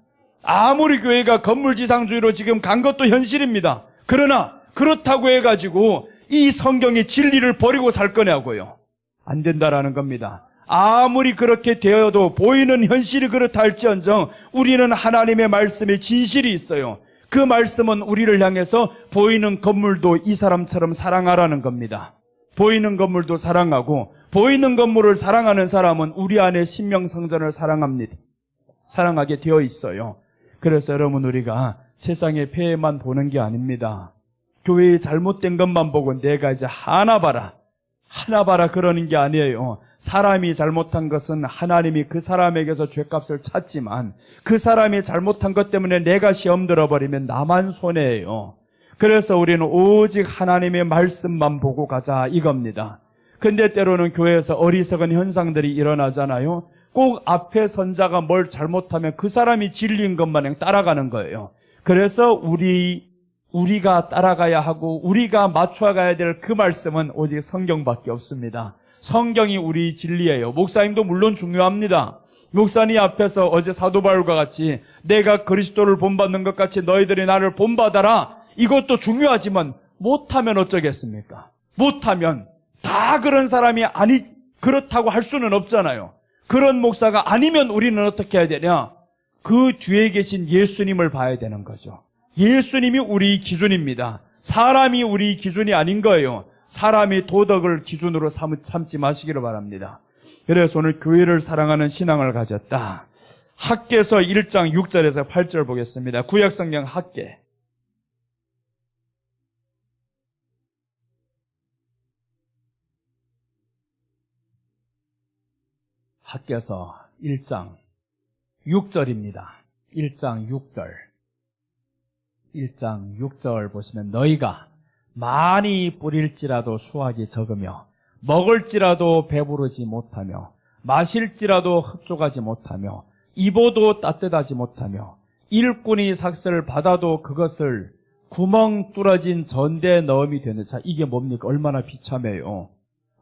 아무리 교회가 건물지상주의로 지금 간 것도 현실입니다. 그러나 그렇다고 해가지고 이 성경의 진리를 버리고 살 거냐고요. 안 된다라는 겁니다. 아무리 그렇게 되어도 보이는 현실이 그렇다 할지언정 우리는 하나님의 말씀에 진실이 있어요. 그 말씀은 우리를 향해서 보이는 건물도 이 사람처럼 사랑하라는 겁니다. 보이는 건물도 사랑하고 보이는 건물을 사랑하는 사람은 우리 안에 신명성전을 사랑하게 되어 있어요. 그래서 여러분, 우리가 세상의 폐해만 보는 게 아닙니다. 교회의 잘못된 것만 보고 내가 이제 하나 봐라 그러는 게 아니에요. 사람이 잘못한 것은 하나님이 그 사람에게서 죄값을 찾지만 그 사람이 잘못한 것 때문에 내가 시험 들어버리면 나만 손해예요. 그래서 우리는 오직 하나님의 말씀만 보고 가자 이겁니다. 근데 때로는 교회에서 어리석은 현상들이 일어나잖아요. 꼭 앞에 선자가 뭘 잘못하면 그 사람이 진리인 것마냥 따라가는 거예요. 그래서 우리가 따라가야 하고 우리가 맞춰가야 될 그 말씀은 오직 성경밖에 없습니다. 성경이 우리 진리예요. 목사님도 물론 중요합니다. 목사님 앞에서 어제 사도 바울과 같이 내가 그리스도를 본받는 것 같이 너희들이 나를 본받아라. 이것도 중요하지만 못하면 어쩌겠습니까? 못하면 다 그런 사람이 그렇다고 할 수는 없잖아요. 그런 목사가 아니면 우리는 어떻게 해야 되냐? 그 뒤에 계신 예수님을 봐야 되는 거죠. 예수님이 우리 기준입니다. 사람이 우리 기준이 아닌 거예요. 사람이 도덕을 기준으로 삼지 마시기를 바랍니다. 그래서 오늘 교회를 사랑하는 신앙을 가졌다. 학개서 1장 6절에서 8절 보겠습니다. 구약성경 학개. 학개서 1장 6절입니다. 1장 6절. 1장 6절 보시면 너희가 많이 뿌릴지라도 수확이 적으며 먹을지라도 배부르지 못하며 마실지라도 흡족하지 못하며 입어도 따뜻하지 못하며 일꾼이 삭슬을 받아도 그것을 구멍 뚫어진 전대에 넣음이 되는. 자, 이게 뭡니까? 얼마나 비참해요.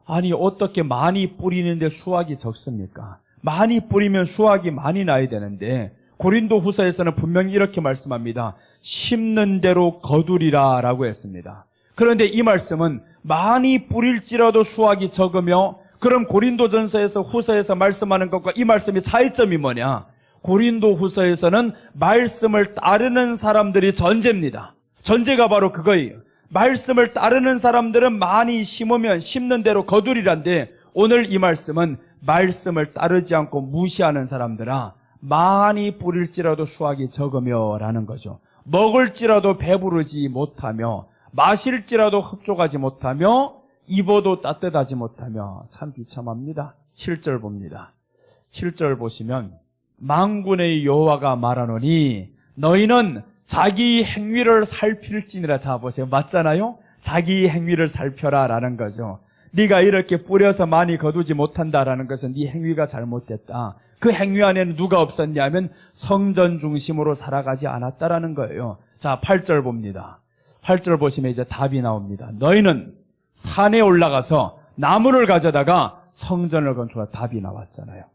아니, 어떻게 많이 뿌리는데 수확이 적습니까? 많이 뿌리면 수확이 많이 나야 되는데 고린도 후서에서는 분명히 이렇게 말씀합니다. 심는 대로 거두리라 라고 했습니다. 그런데 이 말씀은 많이 뿌릴지라도 수확이 적으며 그럼 고린도전서에서 후서에서 말씀하는 것과 이 말씀의 차이점이 뭐냐? 고린도 후서에서는 말씀을 따르는 사람들이 전제입니다. 전제가 바로 그거예요. 말씀을 따르는 사람들은 많이 심으면 심는 대로 거두리란데, 오늘 이 말씀은 말씀을 따르지 않고 무시하는 사람들아, 많이 뿌릴지라도 수확이 적으며 라는 거죠. 먹을지라도 배부르지 못하며, 마실지라도 흡족하지 못하며, 입어도 따뜻하지 못하며. 참 비참합니다. 7절 봅니다. 7절 보시면 만군의 여호와가 말하노니 너희는 자기 행위를 살필지니라. 자 보세요. 맞잖아요. 자기 행위를 살펴라 라는 거죠. 네가 이렇게 뿌려서 많이 거두지 못한다라는 것은 네 행위가 잘못됐다. 그 행위 안에는 누가 없었냐면 성전 중심으로 살아가지 않았다라는 거예요. 자 8절 봅니다. 8절 보시면 이제 답이 나옵니다. 너희는 산에 올라가서 나무를 가져다가 성전을 건축하라. 답이 나왔잖아요.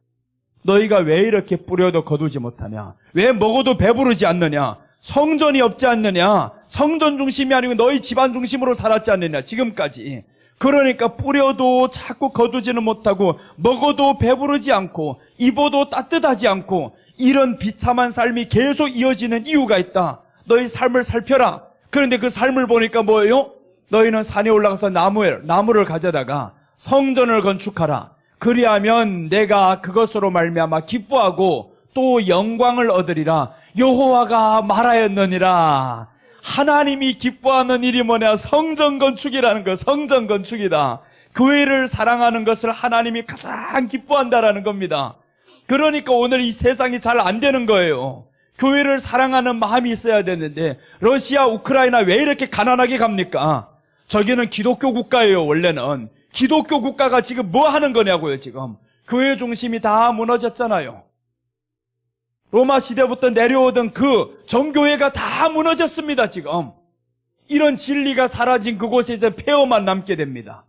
너희가 왜 이렇게 뿌려도 거두지 못하냐? 왜 먹어도 배부르지 않느냐? 성전이 없지 않느냐? 성전 중심이 아니고 너희 집안 중심으로 살았지 않느냐? 지금까지. 그러니까 뿌려도 자꾸 거두지는 못하고, 먹어도 배부르지 않고, 입어도 따뜻하지 않고, 이런 비참한 삶이 계속 이어지는 이유가 있다. 너희 삶을 살펴라. 그런데 그 삶을 보니까 뭐예요? 너희는 산에 올라가서 나무를 가져다가 성전을 건축하라. 그리하면 내가 그것으로 말미암아 기뻐하고 또 영광을 얻으리라. 여호와가 말하였느니라. 하나님이 기뻐하는 일이 뭐냐? 성전 건축이라는 거. 성전 건축이다. 교회를 사랑하는 것을 하나님이 가장 기뻐한다라는 겁니다. 그러니까 오늘 이 세상이 잘 안 되는 거예요. 교회를 사랑하는 마음이 있어야 되는데, 러시아, 우크라이나 왜 이렇게 가난하게 갑니까? 저기는 기독교 국가예요. 원래는 기독교 국가가 지금 뭐 하는 거냐고요. 지금 교회 중심이 다 무너졌잖아요. 로마 시대부터 내려오던 그 정교회가 다 무너졌습니다. 지금 이런 진리가 사라진 그곳에 이제 폐허만 남게 됩니다.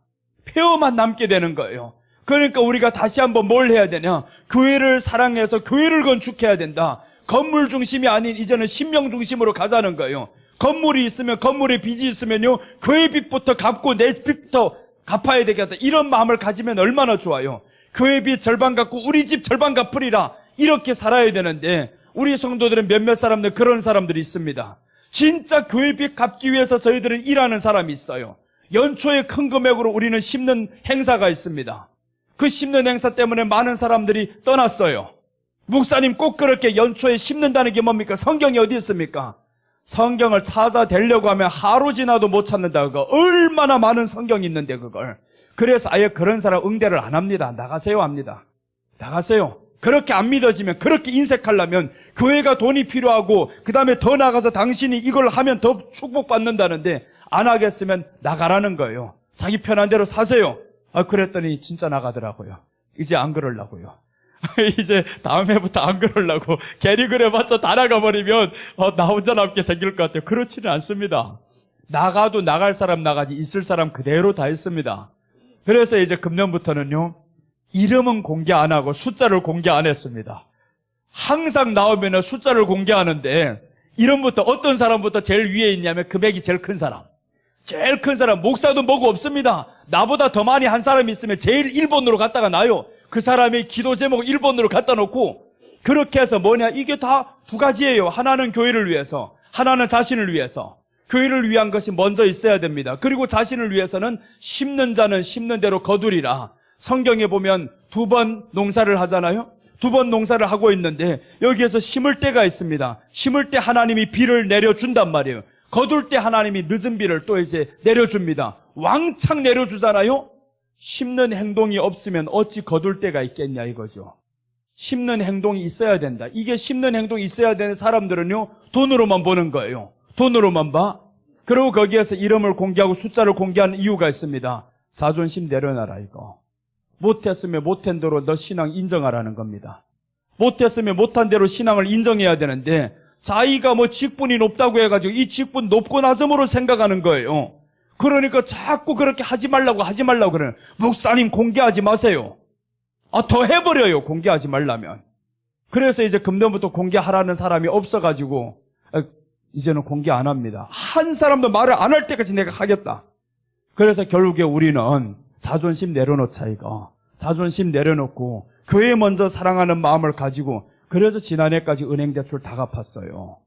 폐허만 남게 되는 거예요. 그러니까 우리가 다시 한번 뭘 해야 되냐? 교회를 사랑해서 교회를 건축해야 된다. 건물 중심이 아닌 이제는 심령 중심으로 가자는 거예요. 건물이 있으면, 건물에 빚이 있으면요, 교회 빚부터 갚고 내 빚부터 갚아야 되겠다. 이런 마음을 가지면 얼마나 좋아요. 교회 빚 절반 갚고 우리 집 절반 갚으리라. 이렇게 살아야 되는데, 우리 성도들은 몇몇 사람들, 그런 사람들이 있습니다. 진짜 교회 빚 갚기 위해서 저희들은 일하는 사람이 있어요. 연초에 큰 금액으로 우리는 심는 행사가 있습니다. 그 심는 행사 때문에 많은 사람들이 떠났어요. 목사님 꼭 그렇게 연초에 심는다는 게 뭡니까? 성경이 어디 있습니까? 성경을 찾아대려고 하면 하루 지나도 못 찾는다. 그거 얼마나 많은 성경이 있는데 그걸. 그래서 아예 그런 사람 응대를 안 합니다. 나가세요 합니다. 나가세요. 그렇게 안 믿어지면, 그렇게 인색하려면 교회가 돈이 필요하고 그 다음에 더 나가서 당신이 이걸 하면 더 축복받는다는데 안 하겠으면 나가라는 거예요. 자기 편한 대로 사세요. 그랬더니 진짜 나가더라고요. 이제 안 그러려고요. 이제 다음 해부터 안 그러려고. 괜히 그래봤자 다 나가버리면 나 혼자 남게 생길 것 같아요. 그렇지는 않습니다. 나가도 나갈 사람 나가지 있을 사람 그대로 다 있습니다. 그래서 이제 금년부터는요, 이름은 공개 안 하고 숫자를 공개 안 했습니다. 항상 나오면 숫자를 공개하는데, 이름부터 어떤 사람부터 제일 위에 있냐면 금액이 제일 큰 사람. 제일 큰 사람. 목사도 뭐고 없습니다. 나보다 더 많이 한 사람이 있으면 제일 1번으로 갖다가 놔요. 그 사람이 기도 제목 1번으로 갖다 놓고, 그렇게 해서 뭐냐, 이게 다 두 가지예요. 하나는 교회를 위해서, 하나는 자신을 위해서. 교회를 위한 것이 먼저 있어야 됩니다. 그리고 자신을 위해서는 심는 자는 심는 대로 거두리라. 성경에 보면 2번 농사를 하잖아요. 2번 농사를 하고 있는데 여기에서 심을 때가 있습니다. 심을 때 하나님이 비를 내려준단 말이에요. 거둘 때 하나님이 늦은 비를 또 이제 내려줍니다. 왕창 내려주잖아요. 심는 행동이 없으면 어찌 거둘 때가 있겠냐 이거죠. 심는 행동이 있어야 된다. 이게 심는 행동이 있어야 되는 사람들은요, 돈으로만 보는 거예요. 돈으로만 봐. 그리고 거기에서 이름을 공개하고 숫자를 공개하는 이유가 있습니다. 자존심 내려놔라 이거. 못했으면 못한 대로 너 신앙 인정하라는 겁니다. 못했으면 못한 대로 신앙을 인정해야 되는데, 자기가 뭐 직분이 높다고 해가지고 이 직분 높고 낮음으로 생각하는 거예요. 그러니까 자꾸 그렇게 하지 말라고 그래요. 목사님 공개하지 마세요. 더 해버려요. 공개하지 말라면. 그래서 이제 금년부터 공개하라는 사람이 없어가지고 이제는 공개 안 합니다. 한 사람도 말을 안 할 때까지 내가 하겠다. 그래서 결국에 우리는 자존심 내려놓자 이거. 자존심 내려놓고 교회 먼저 사랑하는 마음을 가지고 그래서 지난해까지 은행 대출 다 갚았어요.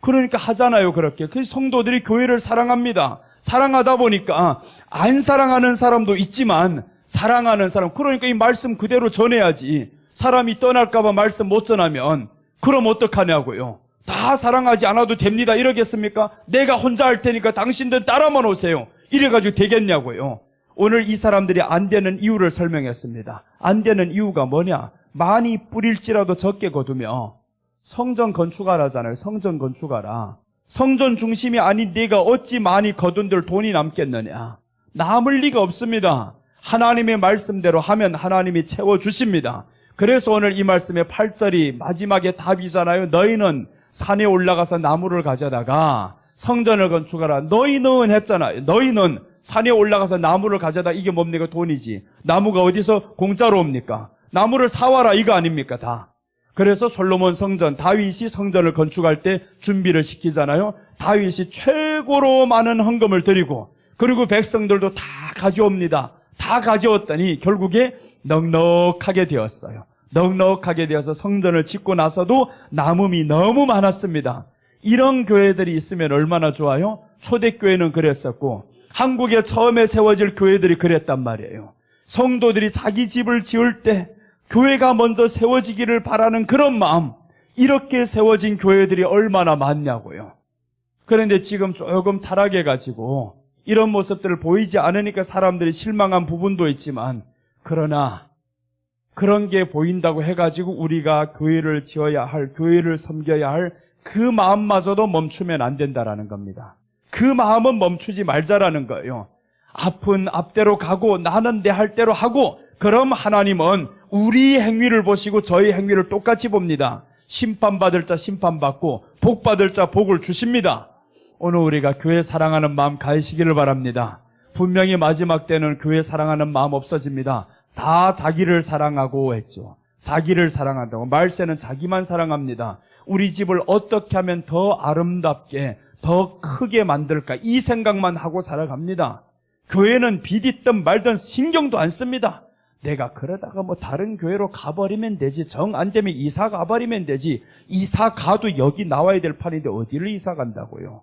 그러니까 하잖아요, 그렇게. 그 성도들이 교회를 사랑합니다. 사랑하다 보니까 안 사랑하는 사람도 있지만 사랑하는 사람, 그러니까 이 말씀 그대로 전해야지. 사람이 떠날까봐 말씀 못 전하면 그럼 어떡하냐고요. 다 사랑하지 않아도 됩니다 이러겠습니까? 내가 혼자 할 테니까 당신들 따라만 오세요 이래가지고 되겠냐고요. 오늘 이 사람들이 안 되는 이유를 설명했습니다. 안 되는 이유가 뭐냐? 많이 뿌릴지라도 적게 거두며 성전 건축하라잖아요. 성전 건축하라. 성전 중심이 아닌 네가 어찌 많이 거둔들 돈이 남겠느냐? 남을 리가 없습니다. 하나님의 말씀대로 하면 하나님이 채워주십니다. 그래서 오늘 이 말씀의 8절이 마지막에 답이잖아요. 너희는 산에 올라가서 나무를 가져다가 성전을 건축하라. 너희는 했잖아요. 너희는 산에 올라가서 나무를 가져다. 이게 뭡니까? 돈이지. 나무가 어디서 공짜로 옵니까? 나무를 사와라 이거 아닙니까? 다. 그래서 솔로몬 성전, 다윗이 성전을 건축할 때 준비를 시키잖아요. 다윗이 최고로 많은 헌금을 드리고 그리고 백성들도 다 가져옵니다. 다 가져왔더니 결국에 넉넉하게 되었어요. 넉넉하게 되어서 성전을 짓고 나서도 남음이 너무 많았습니다. 이런 교회들이 있으면 얼마나 좋아요? 초대교회는 그랬었고 한국에 처음에 세워질 교회들이 그랬단 말이에요. 성도들이 자기 집을 지을 때 교회가 먼저 세워지기를 바라는 그런 마음, 이렇게 세워진 교회들이 얼마나 많냐고요. 그런데 지금 조금 타락해가지고 이런 모습들을 보이지 않으니까 사람들이 실망한 부분도 있지만 그러나 그런 게 보인다고 해가지고 우리가 교회를 지어야 할, 교회를 섬겨야 할 그 마음마저도 멈추면 안 된다라는 겁니다. 그 마음은 멈추지 말자라는 거예요. 앞은 앞대로 가고 나는 내 할 대로 하고 그럼 하나님은 우리 행위를 보시고 저희 행위를 똑같이 봅니다. 심판받을 자 심판받고 복받을 자 복을 주십니다. 오늘 우리가 교회 사랑하는 마음 가지시기를 바랍니다. 분명히 마지막 때는 교회 사랑하는 마음 없어집니다. 다 자기를 사랑하고 했죠. 자기를 사랑한다고. 말세는 자기만 사랑합니다. 우리 집을 어떻게 하면 더 아름답게 더 크게 만들까 이 생각만 하고 살아갑니다. 교회는 비디든 말든 신경도 안 씁니다. 내가 그러다가 뭐 다른 교회로 가버리면 되지. 정 안 되면 이사 가버리면 되지. 이사 가도 여기 나와야 될 판인데 어디를 이사 간다고요.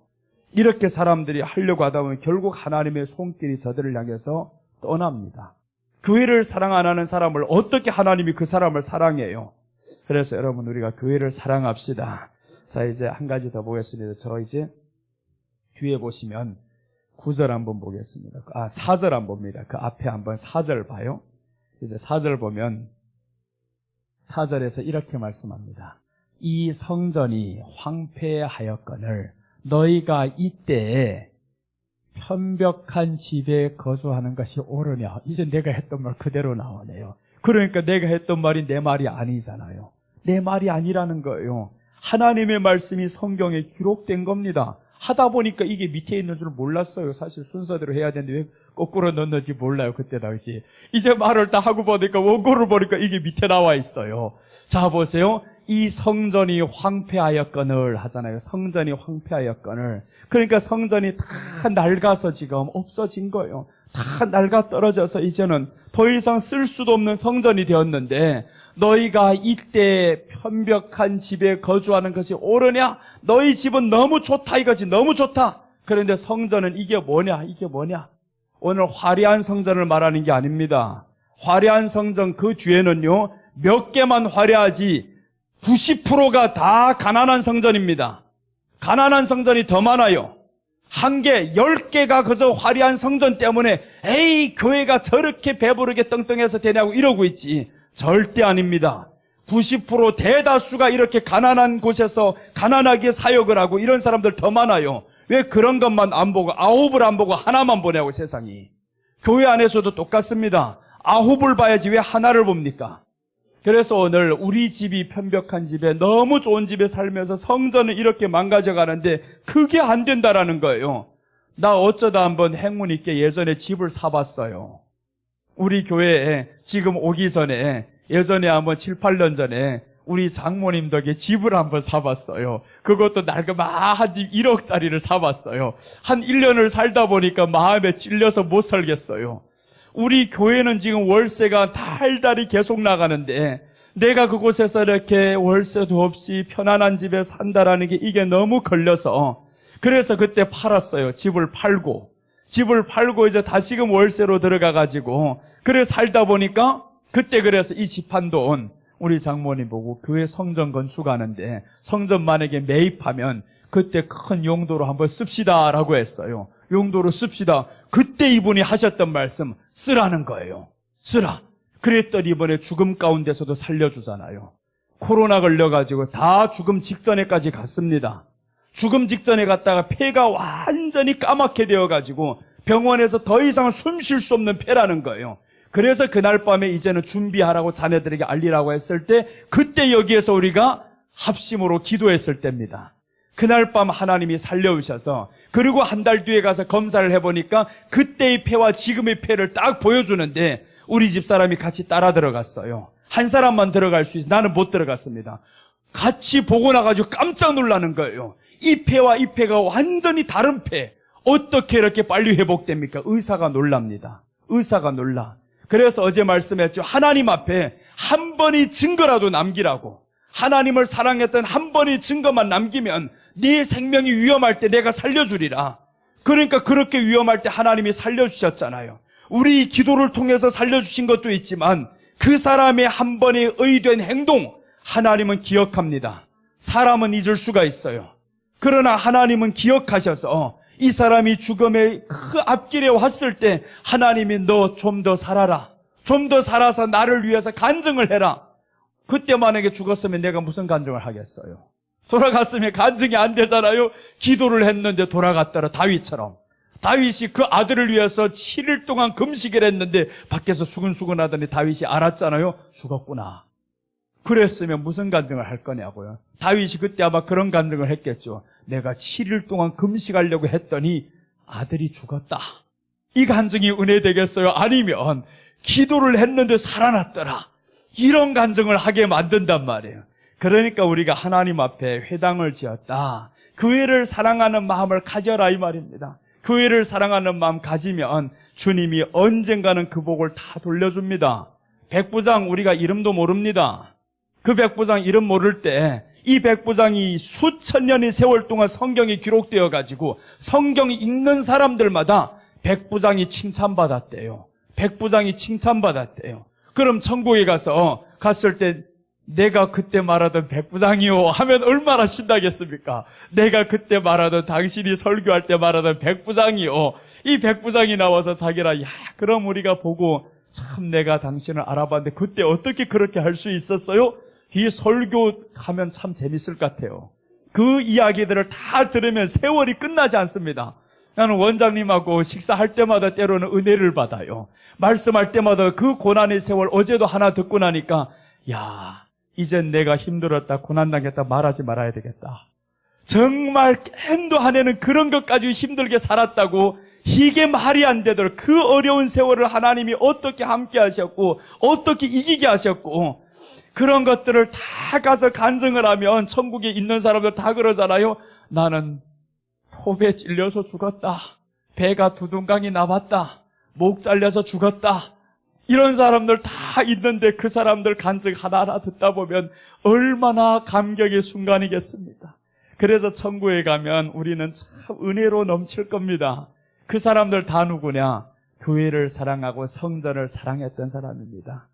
이렇게 사람들이 하려고 하다 보면 결국 하나님의 손길이 저들을 향해서 떠납니다. 교회를 사랑 안 하는 사람을 어떻게 하나님이 그 사람을 사랑해요? 그래서 여러분 우리가 교회를 사랑합시다. 자, 이제 한 가지 더 보겠습니다. 저 이제 뒤에 보시면 9절 한번 보겠습니다. 4절 한번 봅니다. 그 앞에 한번 4절 봐요. 이제 4절 보면 4절에서 이렇게 말씀합니다. 이 성전이 황폐하였거늘 너희가 이때에 편벽한 집에 거주하는 것이 옳으냐. 이제 내가 했던 말 그대로 나오네요. 그러니까 내가 했던 말이 내 말이 아니잖아요. 내 말이 아니라는 거예요. 하나님의 말씀이 성경에 기록된 겁니다. 하다 보니까 이게 밑에 있는 줄 몰랐어요. 사실 순서대로 해야 되는데 왜 거꾸로 넣는지 몰라요. 그때 당시. 이제 말을 다 하고 보니까 원고를 보니까 이게 밑에 나와 있어요. 자, 보세요. 이 성전이 황폐하였거늘 하잖아요. 성전이 황폐하였거늘. 그러니까 성전이 다 낡아서 지금 없어진 거예요. 다 낡아 떨어져서 이제는 더 이상 쓸 수도 없는 성전이 되었는데 너희가 이때 편벽한 집에 거주하는 것이 옳으냐? 너희 집은 너무 좋다 이거지. 너무 좋다. 그런데 성전은 이게 뭐냐? 이게 뭐냐? 오늘 화려한 성전을 말하는 게 아닙니다. 화려한 성전 그 뒤에는요 몇 개만 화려하지 90%가 다 가난한 성전입니다. 가난한 성전이 더 많아요. 1개, 10개가 그저 화려한 성전 때문에 에이 교회가 저렇게 배부르게 떵떵해서 되냐고 이러고 있지. 절대 아닙니다. 90% 대다수가 이렇게 가난한 곳에서 가난하게 사역을 하고 이런 사람들 더 많아요. 왜 그런 것만 안 보고 9을 안 보고 하나만 보냐고 세상이. 교회 안에서도 똑같습니다. 9을 봐야지 왜 하나를 봅니까? 그래서 오늘 우리 집이 편벽한 집에 너무 좋은 집에 살면서 성전을 이렇게 망가져가는데 그게 안 된다라는 거예요. 나 어쩌다 한번 행운 있게 예전에 집을 사봤어요. 우리 교회에 지금 오기 전에 예전에 한번 7, 8년 전에 우리 장모님 덕에 집을 한번 사봤어요. 그것도 날그마한 집 1억짜리를 사봤어요. 한 1년을 살다 보니까 마음에 찔려서 못 살겠어요. 우리 교회는 지금 월세가 달달이 계속 나가는데 내가 그곳에서 이렇게 월세도 없이 편안한 집에 산다라는 게 이게 너무 걸려서 그래서 그때 팔았어요. 집을 팔고 이제 다시금 월세로 들어가가지고 그래 살다 보니까 그때 그래서 이 집 한 돈 우리 장모님 보고 교회 성전 건축하는데 성전 만약에 매입하면 그때 큰 용도로 한번 씁시다라고 했어요. 용도로 씁시다. 그때 이분이 하셨던 말씀 쓰라는 거예요. 쓰라. 그랬더니 이번에 죽음 가운데서도 살려주잖아요. 코로나 걸려가지고 다 죽음 직전에까지 갔습니다. 죽음 직전에 갔다가 폐가 완전히 까맣게 되어가지고 병원에서 더 이상 숨 쉴 수 없는 폐라는 거예요. 그래서 그날 밤에 이제는 준비하라고 자녀들에게 알리라고 했을 때 그때 여기에서 우리가 합심으로 기도했을 때입니다. 그날 밤 하나님이 살려오셔서 그리고 한 달 뒤에 가서 검사를 해보니까 그때의 폐와 지금의 폐를 딱 보여주는데 우리 집사람이 같이 따라 들어갔어요. 한 사람만 들어갈 수 있어. 나는 못 들어갔습니다. 같이 보고 나가지고 깜짝 놀라는 거예요. 이 폐와 이 폐가 완전히 다른 폐. 어떻게 이렇게 빨리 회복됩니까? 의사가 놀랍니다. 의사가 놀라. 그래서 어제 말씀했죠. 하나님 앞에 한 번의 증거라도 남기라고. 하나님을 사랑했던 한 번의 증거만 남기면 네 생명이 위험할 때 내가 살려주리라. 그러니까 그렇게 위험할 때 하나님이 살려주셨잖아요. 우리 기도를 통해서 살려주신 것도 있지만 그 사람의 한 번의 의된 행동 하나님은 기억합니다. 사람은 잊을 수가 있어요. 그러나 하나님은 기억하셔서 이 사람이 죽음의 그 앞길에 왔을 때 하나님이 너 좀 더 살아라. 좀 더 살아서 나를 위해서 간증을 해라. 그때 만약에 죽었으면 내가 무슨 간증을 하겠어요? 돌아갔으면 간증이 안 되잖아요. 기도를 했는데 돌아갔더라. 다윗처럼. 다윗이 그 아들을 위해서 7일 동안 금식을 했는데 밖에서 수근수근 하더니 다윗이 알았잖아요. 죽었구나. 그랬으면 무슨 간증을 할 거냐고요. 다윗이 그때 아마 그런 간증을 했겠죠. 내가 7일 동안 금식하려고 했더니 아들이 죽었다. 이 간증이 은혜 되겠어요? 아니면 기도를 했는데 살아났더라. 이런 간증을 하게 만든단 말이에요. 그러니까 우리가 하나님 앞에 회당을 지었다. 교회를 사랑하는 마음을 가져라 이 말입니다. 교회를 사랑하는 마음 가지면 주님이 언젠가는 그 복을 다 돌려줍니다. 백부장 우리가 이름도 모릅니다. 그 백부장 이름 모를 때 이 백부장이 수천 년의 세월 동안 성경이 기록되어 가지고 성경 읽는 사람들마다 백부장이 칭찬받았대요. 백부장이 칭찬받았대요. 그럼 천국에 갔을 때 내가 그때 말하던 백부장이요 하면 얼마나 신나겠습니까? 내가 그때 말하던 당신이 설교할 때 말하던 백부장이요. 이 백부장이 나와서 자기라 야 그럼 우리가 보고 참 내가 당신을 알아봤는데 그때 어떻게 그렇게 할 수 있었어요? 이 설교하면 참 재밌을 것 같아요. 그 이야기들을 다 들으면 세월이 끝나지 않습니다. 나는 원장님하고 식사할 때마다 때로는 은혜를 받아요. 말씀할 때마다 그 고난의 세월 어제도 하나 듣고 나니까 야 이젠 내가 힘들었다 고난당했다 말하지 말아야 되겠다. 정말 캔도 한해는 그런 것까지 힘들게 살았다고 이게 말이 안 되도록 그 어려운 세월을 하나님이 어떻게 함께 하셨고 어떻게 이기게 하셨고 그런 것들을 다 가서 간증을 하면 천국에 있는 사람들 다 그러잖아요. 나는 톱에 찔려서 죽었다. 배가 두둥강이 남았다. 목 잘려서 죽었다. 이런 사람들 다 있는데 그 사람들 간증 하나하나 듣다 보면 얼마나 감격의 순간이겠습니까? 그래서 천국에 가면 우리는 참 은혜로 넘칠 겁니다. 그 사람들 다 누구냐? 교회를 사랑하고 성전을 사랑했던 사람입니다.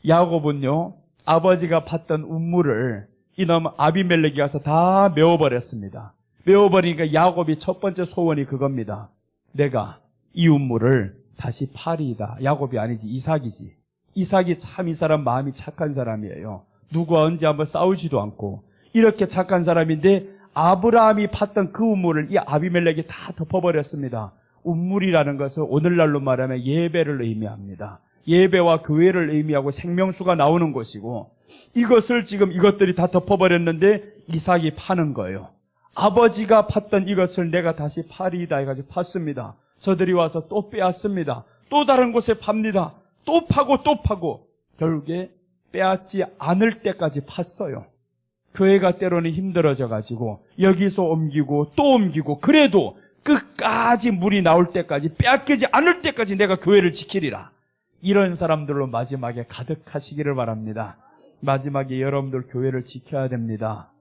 야곱은요, 아버지가 팠던 운물을 이놈 아비멜렉이 가서 다 메워버렸습니다. 메워버리니까 야곱이 첫 번째 소원이 그겁니다. 내가 이 운물을 다시 파리이다. 야곱이 아니지 이삭이지. 이삭이 참 이 사람 마음이 착한 사람이에요. 누구와 언제 한번 싸우지도 않고 이렇게 착한 사람인데 아브라함이 팠던 그 운물을 이 아비멜렉이 다 덮어버렸습니다. 운물이라는 것은 오늘날로 말하면 예배를 의미합니다. 예배와 교회를 의미하고 생명수가 나오는 곳이고 이것을 지금 이것들이 다 덮어버렸는데 이삭이 파는 거예요. 아버지가 팠던 이것을 내가 다시 파리이다 해가지고 팠습니다. 저들이 와서 또 빼앗습니다. 또 다른 곳에 팝니다. 또 파고 또 파고 결국에 빼앗지 않을 때까지 팠어요. 교회가 때로는 힘들어져가지고 여기서 옮기고 또 옮기고 그래도 끝까지 물이 나올 때까지 빼앗기지 않을 때까지 내가 교회를 지키리라. 이런 사람들로 마지막에 가득하시기를 바랍니다. 마지막에 여러분들 교회를 지켜야 됩니다.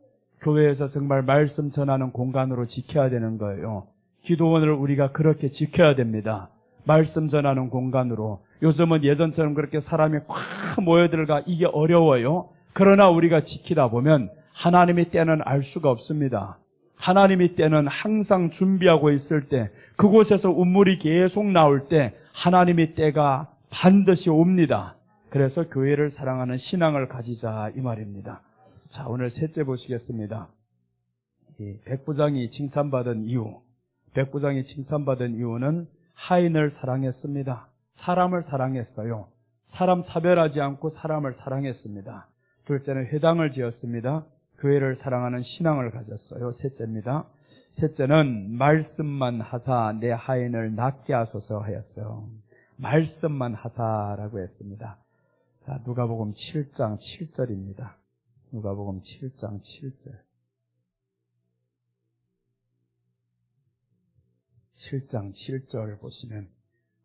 교회에서 정말 말씀 전하는 공간으로 지켜야 되는 거예요. 기도원을 우리가 그렇게 지켜야 됩니다. 말씀 전하는 공간으로. 요즘은 예전처럼 그렇게 사람이 확 모여들어가 이게 어려워요. 그러나 우리가 지키다 보면 하나님의 때는 알 수가 없습니다. 하나님의 때는 항상 준비하고 있을 때, 그곳에서 운물이 계속 나올 때 하나님의 때가 반드시 옵니다. 그래서 교회를 사랑하는 신앙을 가지자 이 말입니다. 자, 오늘 셋째 보시겠습니다. 이 백부장이 칭찬받은 이유. 백부장이 칭찬받은 이유는 하인을 사랑했습니다. 사람을 사랑했어요. 사람 차별하지 않고 사람을 사랑했습니다. 둘째는 회당을 지었습니다. 교회를 사랑하는 신앙을 가졌어요. 셋째입니다. 셋째는 말씀만 하사 내 하인을 낫게 하소서 하였어요. 말씀만 하사라고 했습니다. 자, 누가복음 7장 7절입니다. 누가복음 7장 7절. 7장 7절 보시면,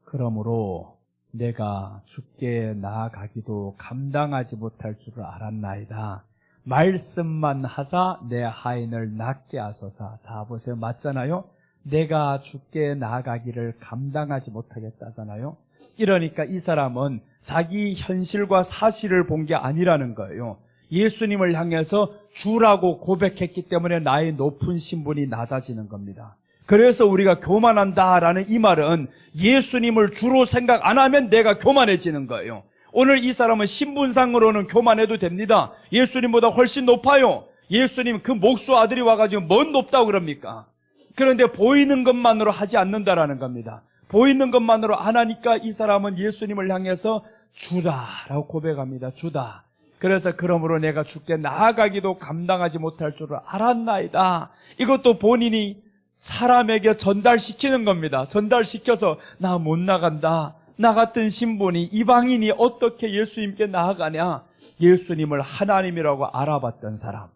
그러므로 내가 주께 나아가기도 감당하지 못할 줄을 알았나이다. 말씀만 하사 내 하인을 낫게 하소서. 자, 보세요. 맞잖아요? 내가 주께 나아가기를 감당하지 못하겠다잖아요. 이러니까 이 사람은 자기 현실과 사실을 본 게 아니라는 거예요. 예수님을 향해서 주라고 고백했기 때문에 나의 높은 신분이 낮아지는 겁니다. 그래서 우리가 교만한다라는 이 말은 예수님을 주로 생각 안 하면 내가 교만해지는 거예요. 오늘 이 사람은 신분상으로는 교만해도 됩니다. 예수님보다 훨씬 높아요. 예수님 그 목수 아들이 와가지고 뭔 높다고 그럽니까? 그런데 보이는 것만으로 하지 않는다라는 겁니다. 보이는 것만으로 안 하니까 이 사람은 예수님을 향해서 주다라고 고백합니다. 주다. 그래서 그러므로 내가 주께 나아가기도 감당하지 못할 줄을 알았나이다. 이것도 본인이 사람에게 전달시키는 겁니다. 전달시켜서 나 못 나간다. 나 같은 신분이, 이방인이 어떻게 예수님께 나아가냐. 예수님을 하나님이라고 알아봤던 사람.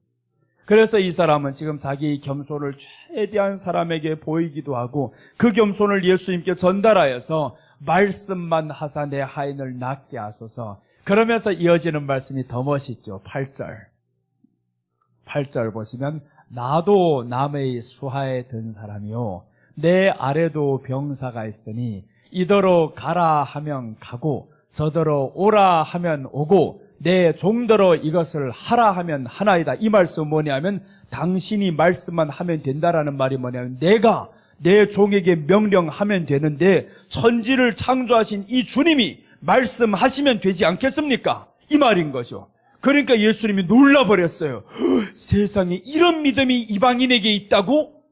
그래서 이 사람은 지금 자기 겸손을 최대한 사람에게 보이기도 하고 그 겸손을 예수님께 전달하여서 말씀만 하사 내 하인을 낫게 하소서. 그러면서 이어지는 말씀이 더 멋있죠. 8절. 8절 보시면, 나도 남의 수하에 든 사람이요 내 아래도 병사가 있으니 이더러 가라 하면 가고 저더러 오라 하면 오고 내 종더러 이것을 하라 하면 하나이다. 이 말씀은 뭐냐면 당신이 말씀만 하면 된다라는 말이 뭐냐면 내가 내 종에게 명령하면 되는데 천지를 창조하신 이 주님이 말씀하시면 되지 않겠습니까? 이 말인 거죠. 그러니까 예수님이 놀라버렸어요. 세상에 이런 믿음이 이방인에게 있다고?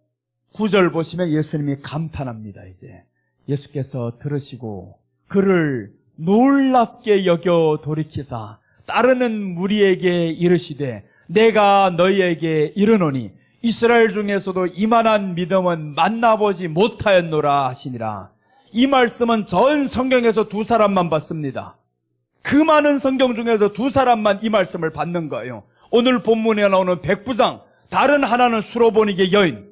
9절 보시면 예수님이 감탄합니다. 이제 예수께서 들으시고 그를 놀랍게 여겨 돌이키사 따르는 무리에게 이르시되 내가 너희에게 이르노니 이스라엘 중에서도 이만한 믿음은 만나보지 못하였노라 하시니라. 이 말씀은 전 성경에서 두 사람만 봤습니다. 그 많은 성경 중에서 두 사람만 이 말씀을 받는 거예요. 오늘 본문에 나오는 백부장, 다른 하나는 수로보니게 여인.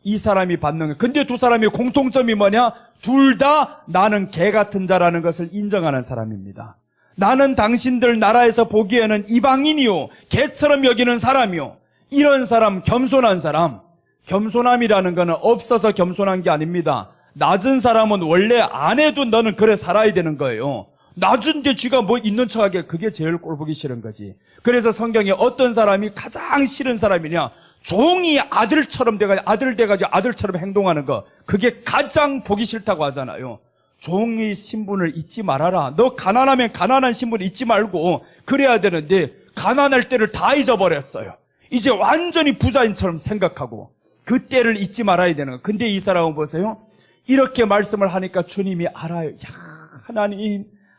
이 사람이 받는 거예요. 근데 두 사람의 공통점이 뭐냐? 둘 다 나는 개 같은 자라는 것을 인정하는 사람입니다. 나는 당신들 나라에서 보기에는 이방인이요 개처럼 여기는 사람이요. 이런 사람, 겸손한 사람. 겸손함이라는 것은 없어서 겸손한 게 아닙니다. 낮은 사람은 원래 안 해도 너는 그래 살아야 되는 거예요. 낮은데 쥐가 뭐 있는 척하게, 그게 제일 꼴보기 싫은 거지. 그래서 성경에 어떤 사람이 가장 싫은 사람이냐? 종이 아들처럼 돼가지고 아들 돼가지고 아들처럼 행동하는 거, 그게 가장 보기 싫다고 하잖아요. 종의 신분을 잊지 말아라. 너 가난하면 가난한 신분을 잊지 말고 그래야 되는데 가난할 때를 다 잊어버렸어요. 이제 완전히 부자인처럼 생각하고 그 때를 잊지 말아야 되는 거. 근데 이 사람은 보세요. 이렇게 말씀을 하니까 주님이 알아요. 야,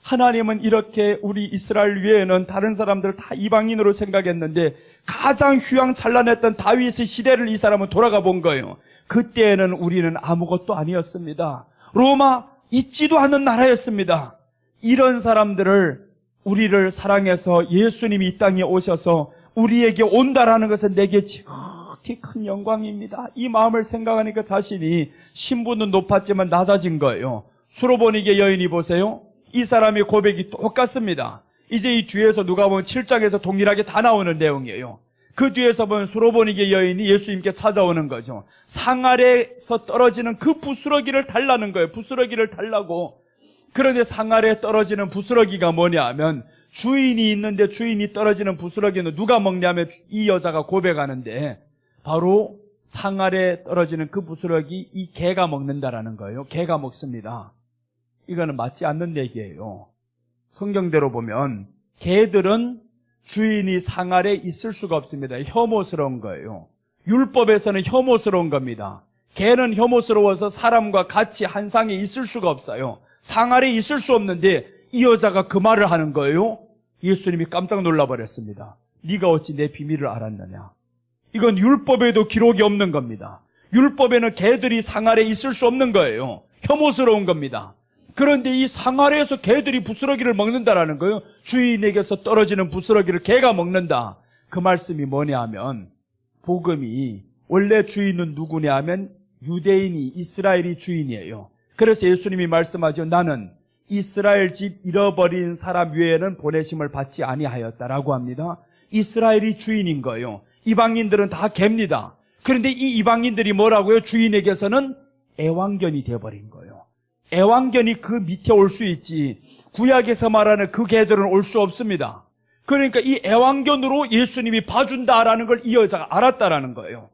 하나님은 이렇게 우리 이스라엘 위에는 다른 사람들 다 이방인으로 생각했는데 가장 휘황찬란했던 다윗의 시대를 이 사람은 돌아가 본 거예요. 그때는 우리는 아무것도 아니었습니다. 로마 있지도 않은 나라였습니다. 이런 사람들을, 우리를 사랑해서 예수님이 이 땅에 오셔서 우리에게 온다라는 것은 내게 지극히 큰 영광입니다. 이 마음을 생각하니까 자신이 신분은 높았지만 낮아진 거예요. 수로보니게 여인이 보세요. 이 사람의 고백이 똑같습니다. 이제 이 뒤에서 누가 보면 7장에서 동일하게 다 나오는 내용이에요. 그 뒤에서 보면 수로보니게 여인이 예수님께 찾아오는 거죠. 상 아래에서 떨어지는 그 부스러기를 달라는 거예요. 부스러기를 달라고. 그런데 상 아래에 떨어지는 부스러기가 뭐냐 하면 주인이 있는데 주인이 떨어지는 부스러기는 누가 먹냐면 이 여자가 고백하는데 바로 상 아래에 떨어지는 그 부스러기 이 개가 먹는다라는 거예요. 개가 먹습니다. 이거는 맞지 않는 얘기예요. 성경대로 보면 개들은 주인이 상 아래에 있을 수가 없습니다. 혐오스러운 거예요. 율법에서는 혐오스러운 겁니다. 개는 혐오스러워서 사람과 같이 한 상에 있을 수가 없어요. 상 아래에 있을 수 없는데 이 여자가 그 말을 하는 거예요. 예수님이 깜짝 놀라버렸습니다. 네가 어찌 내 비밀을 알았느냐. 이건 율법에도 기록이 없는 겁니다. 율법에는 개들이 상 아래에 있을 수 없는 거예요. 혐오스러운 겁니다. 그런데 이 상 아래에서 개들이 부스러기를 먹는다라는 거예요. 주인에게서 떨어지는 부스러기를 개가 먹는다. 그 말씀이 뭐냐 하면 복음이 원래 주인은 누구냐 하면 유대인이 이스라엘이 주인이에요. 그래서 예수님이 말씀하죠. 나는 이스라엘 집 잃어버린 사람 외에는 보내심을 받지 아니하였다라고 합니다. 이스라엘이 주인인 거예요. 이방인들은 다 개입니다. 그런데 이 이방인들이 뭐라고요? 주인에게서는 애완견이 되어버린 거예요. 애완견이 그 밑에 올 수 있지 구약에서 말하는 그 개들은 올 수 없습니다. 그러니까 이 애완견으로 예수님이 봐준다라는 걸 이 여자가 알았다라는 거예요.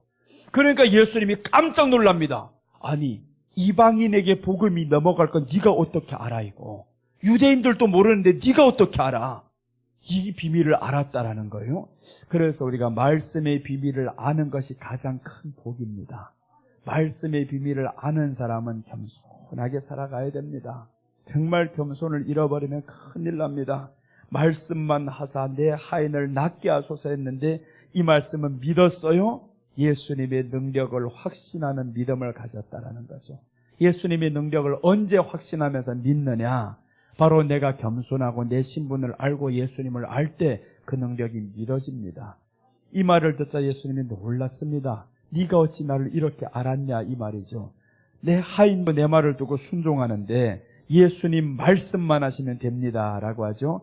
그러니까 예수님이 깜짝 놀랍니다. 아니 이방인에게 복음이 넘어갈 건 네가 어떻게 알아 이거. 유대인들도 모르는데 네가 어떻게 알아. 이 비밀을 알았다라는 거예요. 그래서 우리가 말씀의 비밀을 아는 것이 가장 큰 복입니다. 말씀의 비밀을 아는 사람은 겸손하게 살아가야 됩니다. 정말 겸손을 잃어버리면 큰일 납니다. 말씀만 하사 내 하인을 낫게 하소서 했는데 이 말씀은 믿었어요. 예수님의 능력을 확신하는 믿음을 가졌다라는 거죠. 예수님의 능력을 언제 확신하면서 믿느냐? 바로 내가 겸손하고 내 신분을 알고 예수님을 알 때 그 능력이 믿어집니다. 이 말을 듣자 예수님이 놀랐습니다. 네가 어찌 나를 이렇게 알았냐 이 말이죠. 내 하인도 내 말을 두고 순종하는데 예수님 말씀만 하시면 됩니다 라고 하죠.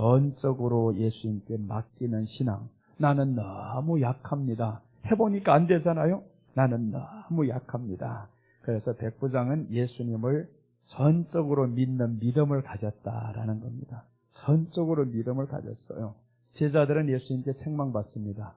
전적으로 예수님께 맡기는 신앙. 나는 너무 약합니다. 해보니까 안 되잖아요. 나는 너무 약합니다. 그래서 백부장은 예수님을 전적으로 믿는 믿음을 가졌다라는 겁니다. 전적으로 믿음을 가졌어요. 제자들은 예수님께 책망받습니다.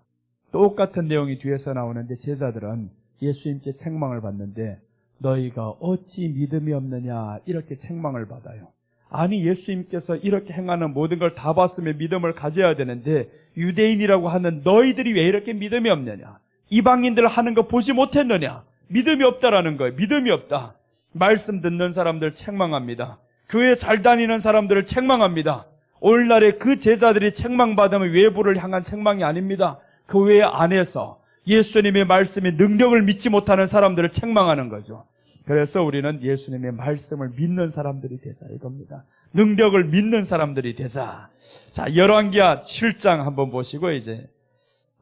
똑같은 내용이 뒤에서 나오는데 제자들은 예수님께 책망을 받는데 너희가 어찌 믿음이 없느냐 이렇게 책망을 받아요. 아니 예수님께서 이렇게 행하는 모든 걸 다 봤으면 믿음을 가져야 되는데 유대인이라고 하는 너희들이 왜 이렇게 믿음이 없느냐. 이방인들 하는 거 보지 못했느냐. 믿음이 없다라는 거예요. 믿음이 없다. 말씀 듣는 사람들 책망합니다. 교회 잘 다니는 사람들을 책망합니다. 오늘날에 그 제자들이 책망받으면 외부를 향한 책망이 아닙니다. 교회 안에서 예수님의 말씀의 능력을 믿지 못하는 사람들을 책망하는 거죠. 그래서 우리는 예수님의 말씀을 믿는 사람들이 되자 이겁니다. 능력을 믿는 사람들이 되자. 자, 열왕기하 7장 한번 보시고 이제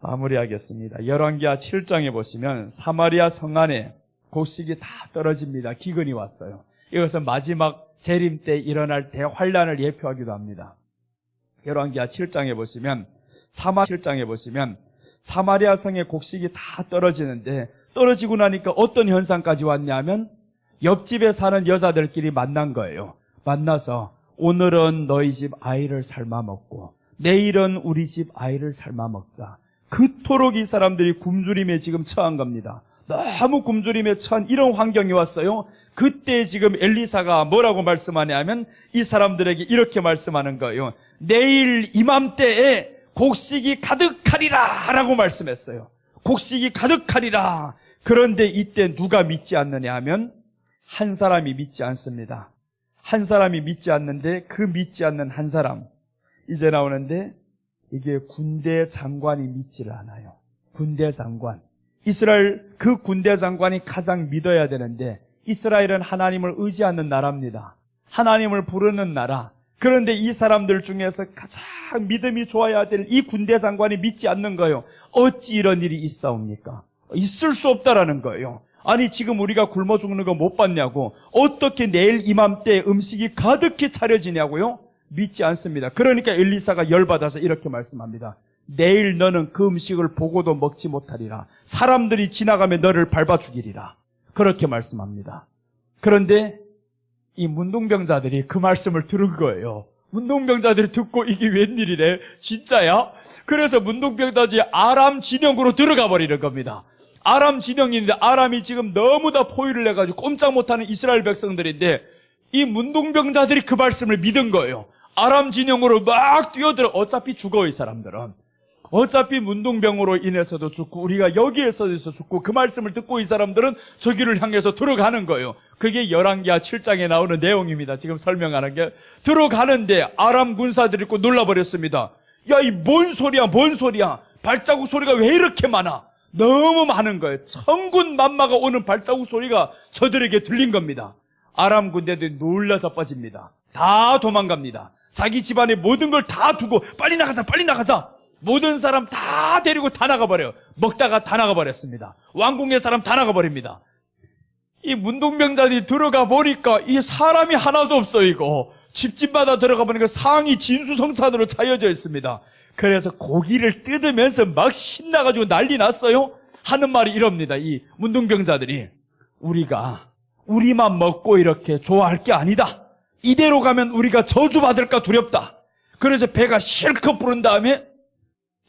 마무리하겠습니다. 열왕기하 7장에 보시면 사마리아 성 안에 곡식이 다 떨어집니다. 기근이 왔어요. 이것은 마지막 재림 때 일어날 대환란을 예표하기도 합니다. 열왕기하 7장에 보시면 사마리아 성에 곡식이 다 떨어지는데 떨어지고 나니까 어떤 현상까지 왔냐면 옆집에 사는 여자들끼리 만난 거예요. 만나서 오늘은 너희 집 아이를 삶아 먹고 내일은 우리 집 아이를 삶아 먹자. 그토록 이 사람들이 굶주림에 지금 처한 겁니다. 너무 굶주림에 처한 이런 환경이 왔어요. 그때 지금 엘리사가 뭐라고 말씀하냐면 이 사람들에게 이렇게 말씀하는 거예요. 내일 이맘때에 곡식이 가득하리라 라고 말씀했어요. 곡식이 가득하리라. 그런데 이때 누가 믿지 않느냐 하면 한 사람이 믿지 않습니다. 한 사람이 믿지 않는데 그 믿지 않는 한 사람 이제 나오는데 이게 군대 장관이 믿지를 않아요. 군대 장관. 이스라엘 그 군대 장관이 가장 믿어야 되는데 이스라엘은 하나님을 의지하는 나라입니다. 하나님을 부르는 나라. 그런데 이 사람들 중에서 가장 믿음이 좋아야 될 이 군대 장관이 믿지 않는 거예요. 어찌 이런 일이 있사옵니까? 있을 수 없다라는 거예요. 아니 지금 우리가 굶어 죽는 거 못 봤냐고. 어떻게 내일 이맘때 음식이 가득히 차려지냐고요? 믿지 않습니다. 그러니까 엘리사가 열받아서 이렇게 말씀합니다. 내일 너는 그 음식을 보고도 먹지 못하리라. 사람들이 지나가며 너를 밟아 죽이리라. 그렇게 말씀합니다. 그런데 이 문둥병자들이 그 말씀을 들은 거예요. 문둥병자들이 듣고 이게 웬일이래? 진짜야? 그래서 문둥병자들이 아람 진영으로 들어가 버리는 겁니다. 아람 진영인데 아람이 지금 너무 다 포위를 해가지고 꼼짝 못하는 이스라엘 백성들인데 이 문둥병자들이 그 말씀을 믿은 거예요. 아람 진영으로 막 뛰어들어. 어차피 죽어 이 사람들은. 어차피 문둥병으로 인해서도 죽고 우리가 여기에서도 죽고 그 말씀을 듣고 이 사람들은 저기를 향해서 들어가는 거예요. 그게 열왕기하 7장에 나오는 내용입니다. 지금 설명하는 게. 들어가는데 아람 군사들이 있고 놀라버렸습니다. 야, 이 뭔 소리야 뭔 소리야. 발자국 소리가 왜 이렇게 많아. 너무 많은 거예요. 천군 만마가 오는 발자국 소리가 저들에게 들린 겁니다. 아람 군대들이 놀라 자빠집니다. 다 도망갑니다. 자기 집안의 모든 걸 다 두고 빨리 나가자 빨리 나가자. 모든 사람 다 데리고 다 나가버려요. 먹다가 다 나가버렸습니다. 왕궁의 사람 다 나가버립니다. 이 문둥병자들이 들어가 보니까 이 사람이 하나도 없어. 이거 집집마다 들어가 보니까 상이 진수성찬으로 차여져 있습니다. 그래서 고기를 뜯으면서 막 신나가지고 난리 났어요. 하는 말이 이럽니다. 이 문둥병자들이 우리만 먹고 이렇게 좋아할 게 아니다. 이대로 가면 우리가 저주받을까 두렵다. 그래서 배가 실컷 부른 다음에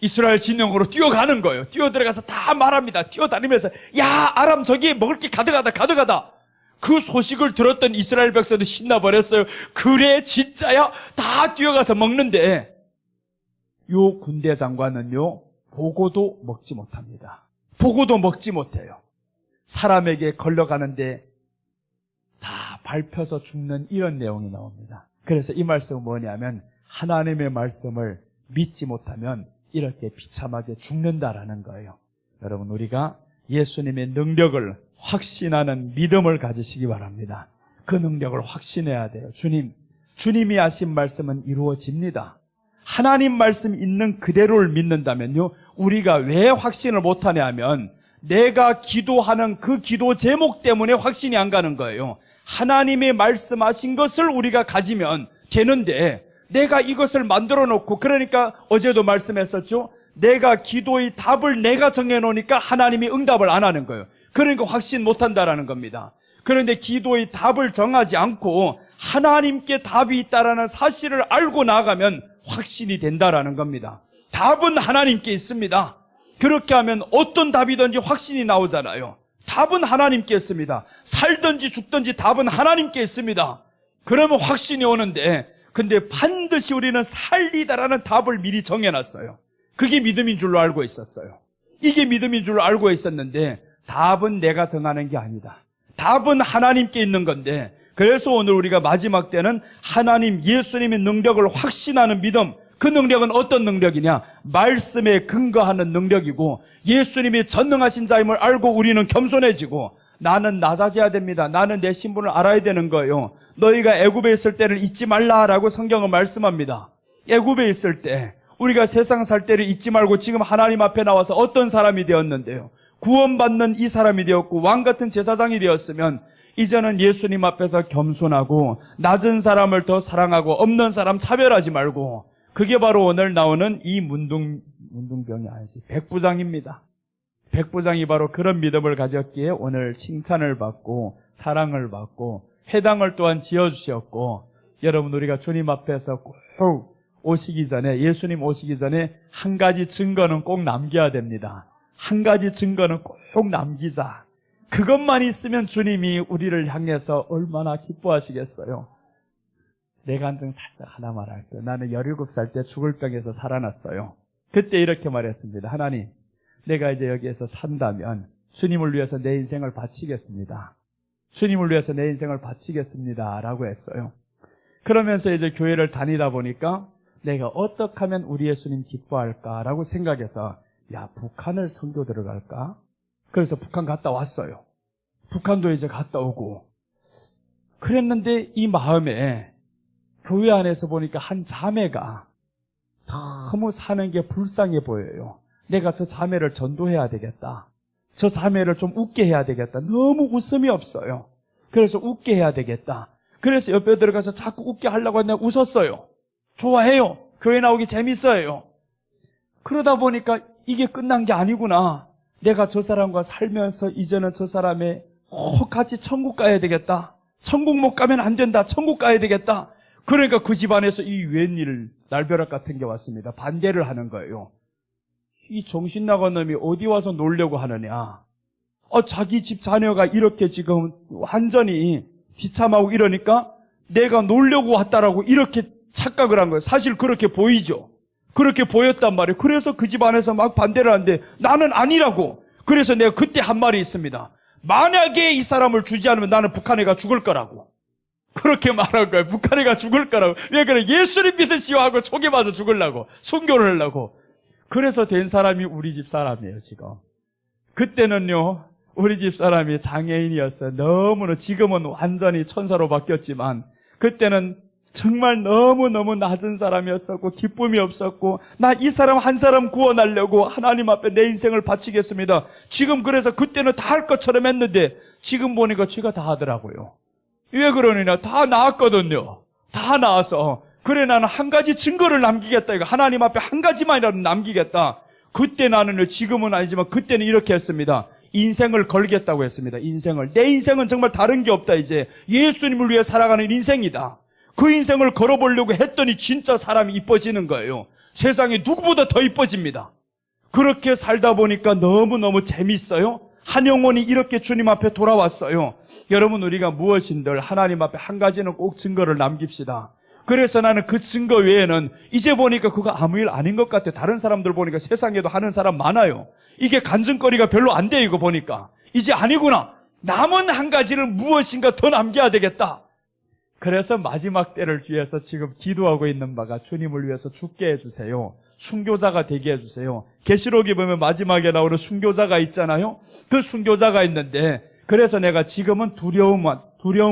이스라엘 진영으로 뛰어가는 거예요. 뛰어들어가서 다 말합니다. 뛰어다니면서 야 아람 저기 먹을 게 가득하다. 그 소식을 들었던 이스라엘 백성들 신나버렸어요. 그래 진짜야? 다 뛰어가서 먹는데 요 군대 장관은요 보고도 먹지 못합니다. 보고도 먹지 못해요. 사람에게 걸러가는데 다 밟혀서 죽는 이런 내용이 나옵니다. 그래서 이 말씀은 뭐냐면 하나님의 말씀을 믿지 못하면 이렇게 비참하게 죽는다라는 거예요. 여러분 우리가 예수님의 능력을 확신하는 믿음을 가지시기 바랍니다. 그 능력을 확신해야 돼요. 주님이 하신 말씀은 이루어집니다. 하나님 말씀 있는 그대로를 믿는다면요 우리가 왜 확신을 못하냐 하면 내가 기도하는 그 기도 제목 때문에 확신이 안 가는 거예요. 하나님의 말씀하신 것을 우리가 가지면 되는데 내가 이것을 만들어 놓고 그러니까 어제도 말씀했었죠. 내가 기도의 답을 내가 정해놓으니까 하나님이 응답을 안 하는 거예요. 그러니까 확신 못한다라는 겁니다. 그런데 기도의 답을 정하지 않고 하나님께 답이 있다라는 사실을 알고 나가면 확신이 된다라는 겁니다. 답은 하나님께 있습니다. 그렇게 하면 어떤 답이든지 확신이 나오잖아요. 답은 하나님께 있습니다. 살든지 죽든지 답은 하나님께 있습니다. 그러면 확신이 오는데 근데 반드시 우리는 살리다라는 답을 미리 정해놨어요. 그게 믿음인 줄로 알고 있었어요. 이게 믿음인 줄로 알고 있었는데 답은 내가 정하는 게 아니다. 답은 하나님께 있는 건데 그래서 오늘 우리가 마지막 때는 하나님 예수님의 능력을 확신하는 믿음. 그 능력은 어떤 능력이냐? 말씀에 근거하는 능력이고 예수님이 전능하신 자임을 알고 우리는 겸손해지고 나는 낮아져야 됩니다. 나는 내 신분을 알아야 되는 거예요. 너희가 애굽에 있을 때를 잊지 말라라고 성경은 말씀합니다. 애굽에 있을 때 우리가 세상 살 때를 잊지 말고 지금 하나님 앞에 나와서 어떤 사람이 되었는데요. 구원받는 이 사람이 되었고 왕 같은 제사장이 되었으면 이제는 예수님 앞에서 겸손하고 낮은 사람을 더 사랑하고 없는 사람 차별하지 말고 그게 바로 오늘 나오는 이 문둥병이 아니지 백부장입니다. 백부장이 바로 그런 믿음을 가졌기에 오늘 칭찬을 받고 사랑을 받고 회당을 또한 지어주셨고 여러분 우리가 주님 앞에서 꼭 오시기 전에 예수님 오시기 전에 한 가지 증거는 꼭 남겨야 됩니다. 한 가지 증거는 꼭 남기자. 그것만 있으면 주님이 우리를 향해서 얼마나 기뻐하시겠어요. 내 간증 살짝 하나 말할게요. 나는 17살 때 죽을 병에서 살아났어요. 그때 이렇게 말했습니다. 하나님 내가 이제 여기에서 산다면 주님을 위해서 내 인생을 바치겠습니다. 주님을 위해서 내 인생을 바치겠습니다 라고 했어요. 그러면서 이제 교회를 다니다 보니까 내가 어떻게 하면 우리 예수님 기뻐할까라고 생각해서 북한을 선교 들어갈까? 그래서 북한 갔다 왔어요. 북한도 이제 갔다 오고 그랬는데 이 마음에 교회 안에서 보니까 한 자매가 너무 사는 게 불쌍해 보여요. 내가 저 자매를 전도해야 되겠다. 저 자매를 좀 웃게 해야 되겠다. 너무 웃음이 없어요. 그래서 웃게 해야 되겠다. 그래서 옆에 들어가서 자꾸 웃게 하려고 내가 웃었어요. 좋아해요. 교회 나오기 재밌어요. 그러다 보니까 이게 끝난 게 아니구나. 내가 저 사람과 살면서 이제는 저 사람의 같이 천국 가야 되겠다. 천국 못 가면 안 된다. 천국 가야 되겠다. 그러니까 그 집안에서 이 웬일 날벼락 같은 게 왔습니다. 반대를 하는 거예요. 이 정신 나간 놈이 어디 와서 놀려고 하느냐. 자기 집 자녀가 이렇게 지금 완전히 비참하고 이러니까 내가 놀려고 왔다라고 이렇게 착각을 한 거예요. 사실 그렇게 보이죠. 그렇게 보였단 말이에요. 그래서 그 집안에서 막 반대를 하는데 나는 아니라고. 그래서 내가 그때 한 말이 있습니다. 만약에 이 사람을 주지 않으면 나는 북한에 가 죽을 거라고. 그렇게 말한 거예요. 북한에 가 죽을 거라고. 왜 그래? 예수님 믿으시오 하고 총에 맞아 죽으려고. 순교를 하려고. 그래서 된 사람이 우리 집 사람이에요, 지금. 그때는요, 우리 집 사람이 장애인이었어요. 너무나, 지금은 완전히 천사로 바뀌었지만, 그때는 정말 너무너무 낮은 사람이었었고, 기쁨이 없었고, 나 이 사람 한 사람 구원하려고 하나님 앞에 내 인생을 바치겠습니다. 지금 그래서 그때는 다 할 것처럼 했는데, 지금 보니까 쥐가 다 하더라고요. 왜 그러느냐? 다 나았거든요. 다 나아서. 그래, 나는 한 가지 증거를 남기겠다. 이거 하나님 앞에 한 가지만이라도 남기겠다. 그때 나는요, 지금은 아니지만 그때는 이렇게 했습니다. 인생을 걸겠다고 했습니다. 인생을. 내 인생은 정말 다른 게 없다. 이제 예수님을 위해 살아가는 인생이다. 그 인생을 걸어보려고 했더니 진짜 사람이 이뻐지는 거예요. 세상에 누구보다 더 이뻐집니다. 그렇게 살다 보니까 너무너무 재밌어요. 한 영혼이 이렇게 주님 앞에 돌아왔어요. 여러분, 우리가 무엇인들 하나님 앞에 한 가지는 꼭 증거를 남깁시다. 그래서 나는 그 증거 외에는 이제 보니까 그거 아무 일 아닌 것 같아요. 다른 사람들 보니까 세상에도 하는 사람 많아요. 이게 간증거리가 별로 안 돼요. 이거 보니까 이제 아니구나. 남은 한 가지를 무엇인가 더 남겨야 되겠다. 그래서 마지막 때를 위해서 지금 기도하고 있는 바가 주님을 위해서 죽게 해주세요. 순교자가 되게 해주세요. 계시록에 보면 마지막에 나오는 순교자가 있잖아요. 그 순교자가 있는데, 그래서 내가 지금은 두려움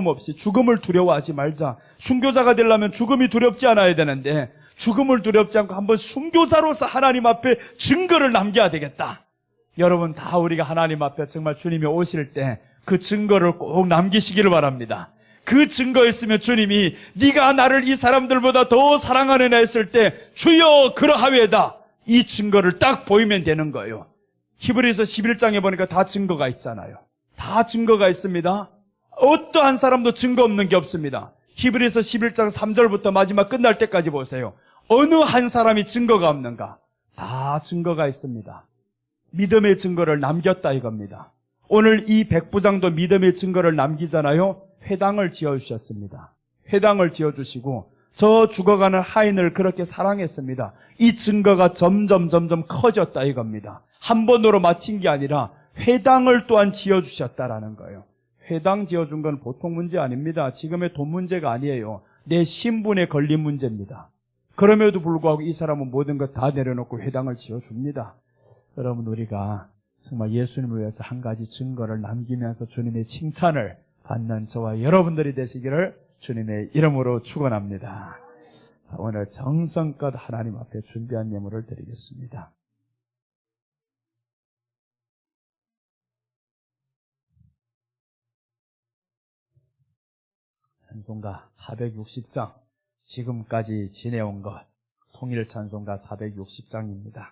없이 죽음을 두려워하지 말자. 순교자가 되려면 죽음이 두렵지 않아야 되는데, 죽음을 두렵지 않고 한번 순교자로서 하나님 앞에 증거를 남겨야 되겠다. 여러분, 다 우리가 하나님 앞에 정말 주님이 오실 때 그 증거를 꼭 남기시기를 바랍니다. 그 증거 있으면 주님이 네가 나를 이 사람들보다 더 사랑하느냐 했을 때 주여 그러하외다. 이 증거를 딱 보이면 되는 거예요. 히브리서 11장에 보니까 다 증거가 있잖아요. 다 증거가 있습니다. 어떠한 사람도 증거 없는 게 없습니다. 히브리서 11장 3절부터 마지막 끝날 때까지 보세요. 어느 한 사람이 증거가 없는가? 다 증거가 있습니다. 믿음의 증거를 남겼다 이겁니다. 오늘 이 백부장도 믿음의 증거를 남기잖아요. 회당을 지어주셨습니다. 회당을 지어주시고 저 죽어가는 하인을 그렇게 사랑했습니다. 이 증거가 점점 커졌다 이겁니다. 한 번으로 마친 게 아니라 회당을 또한 지어주셨다라는 거예요. 회당 지어준 건 보통 문제 아닙니다. 지금의 돈 문제가 아니에요. 내 신분에 걸린 문제입니다. 그럼에도 불구하고 이 사람은 모든 것 다 내려놓고 회당을 지어줍니다. 여러분, 우리가 정말 예수님을 위해서 한 가지 증거를 남기면서 주님의 칭찬을 받는 저와 여러분들이 되시기를 주님의 이름으로 축원합니다. 자, 오늘 정성껏 하나님 앞에 준비한 예물을 드리겠습니다. 찬송가 460장, 지금까지 지내온 것, 통일 찬송가 460장입니다.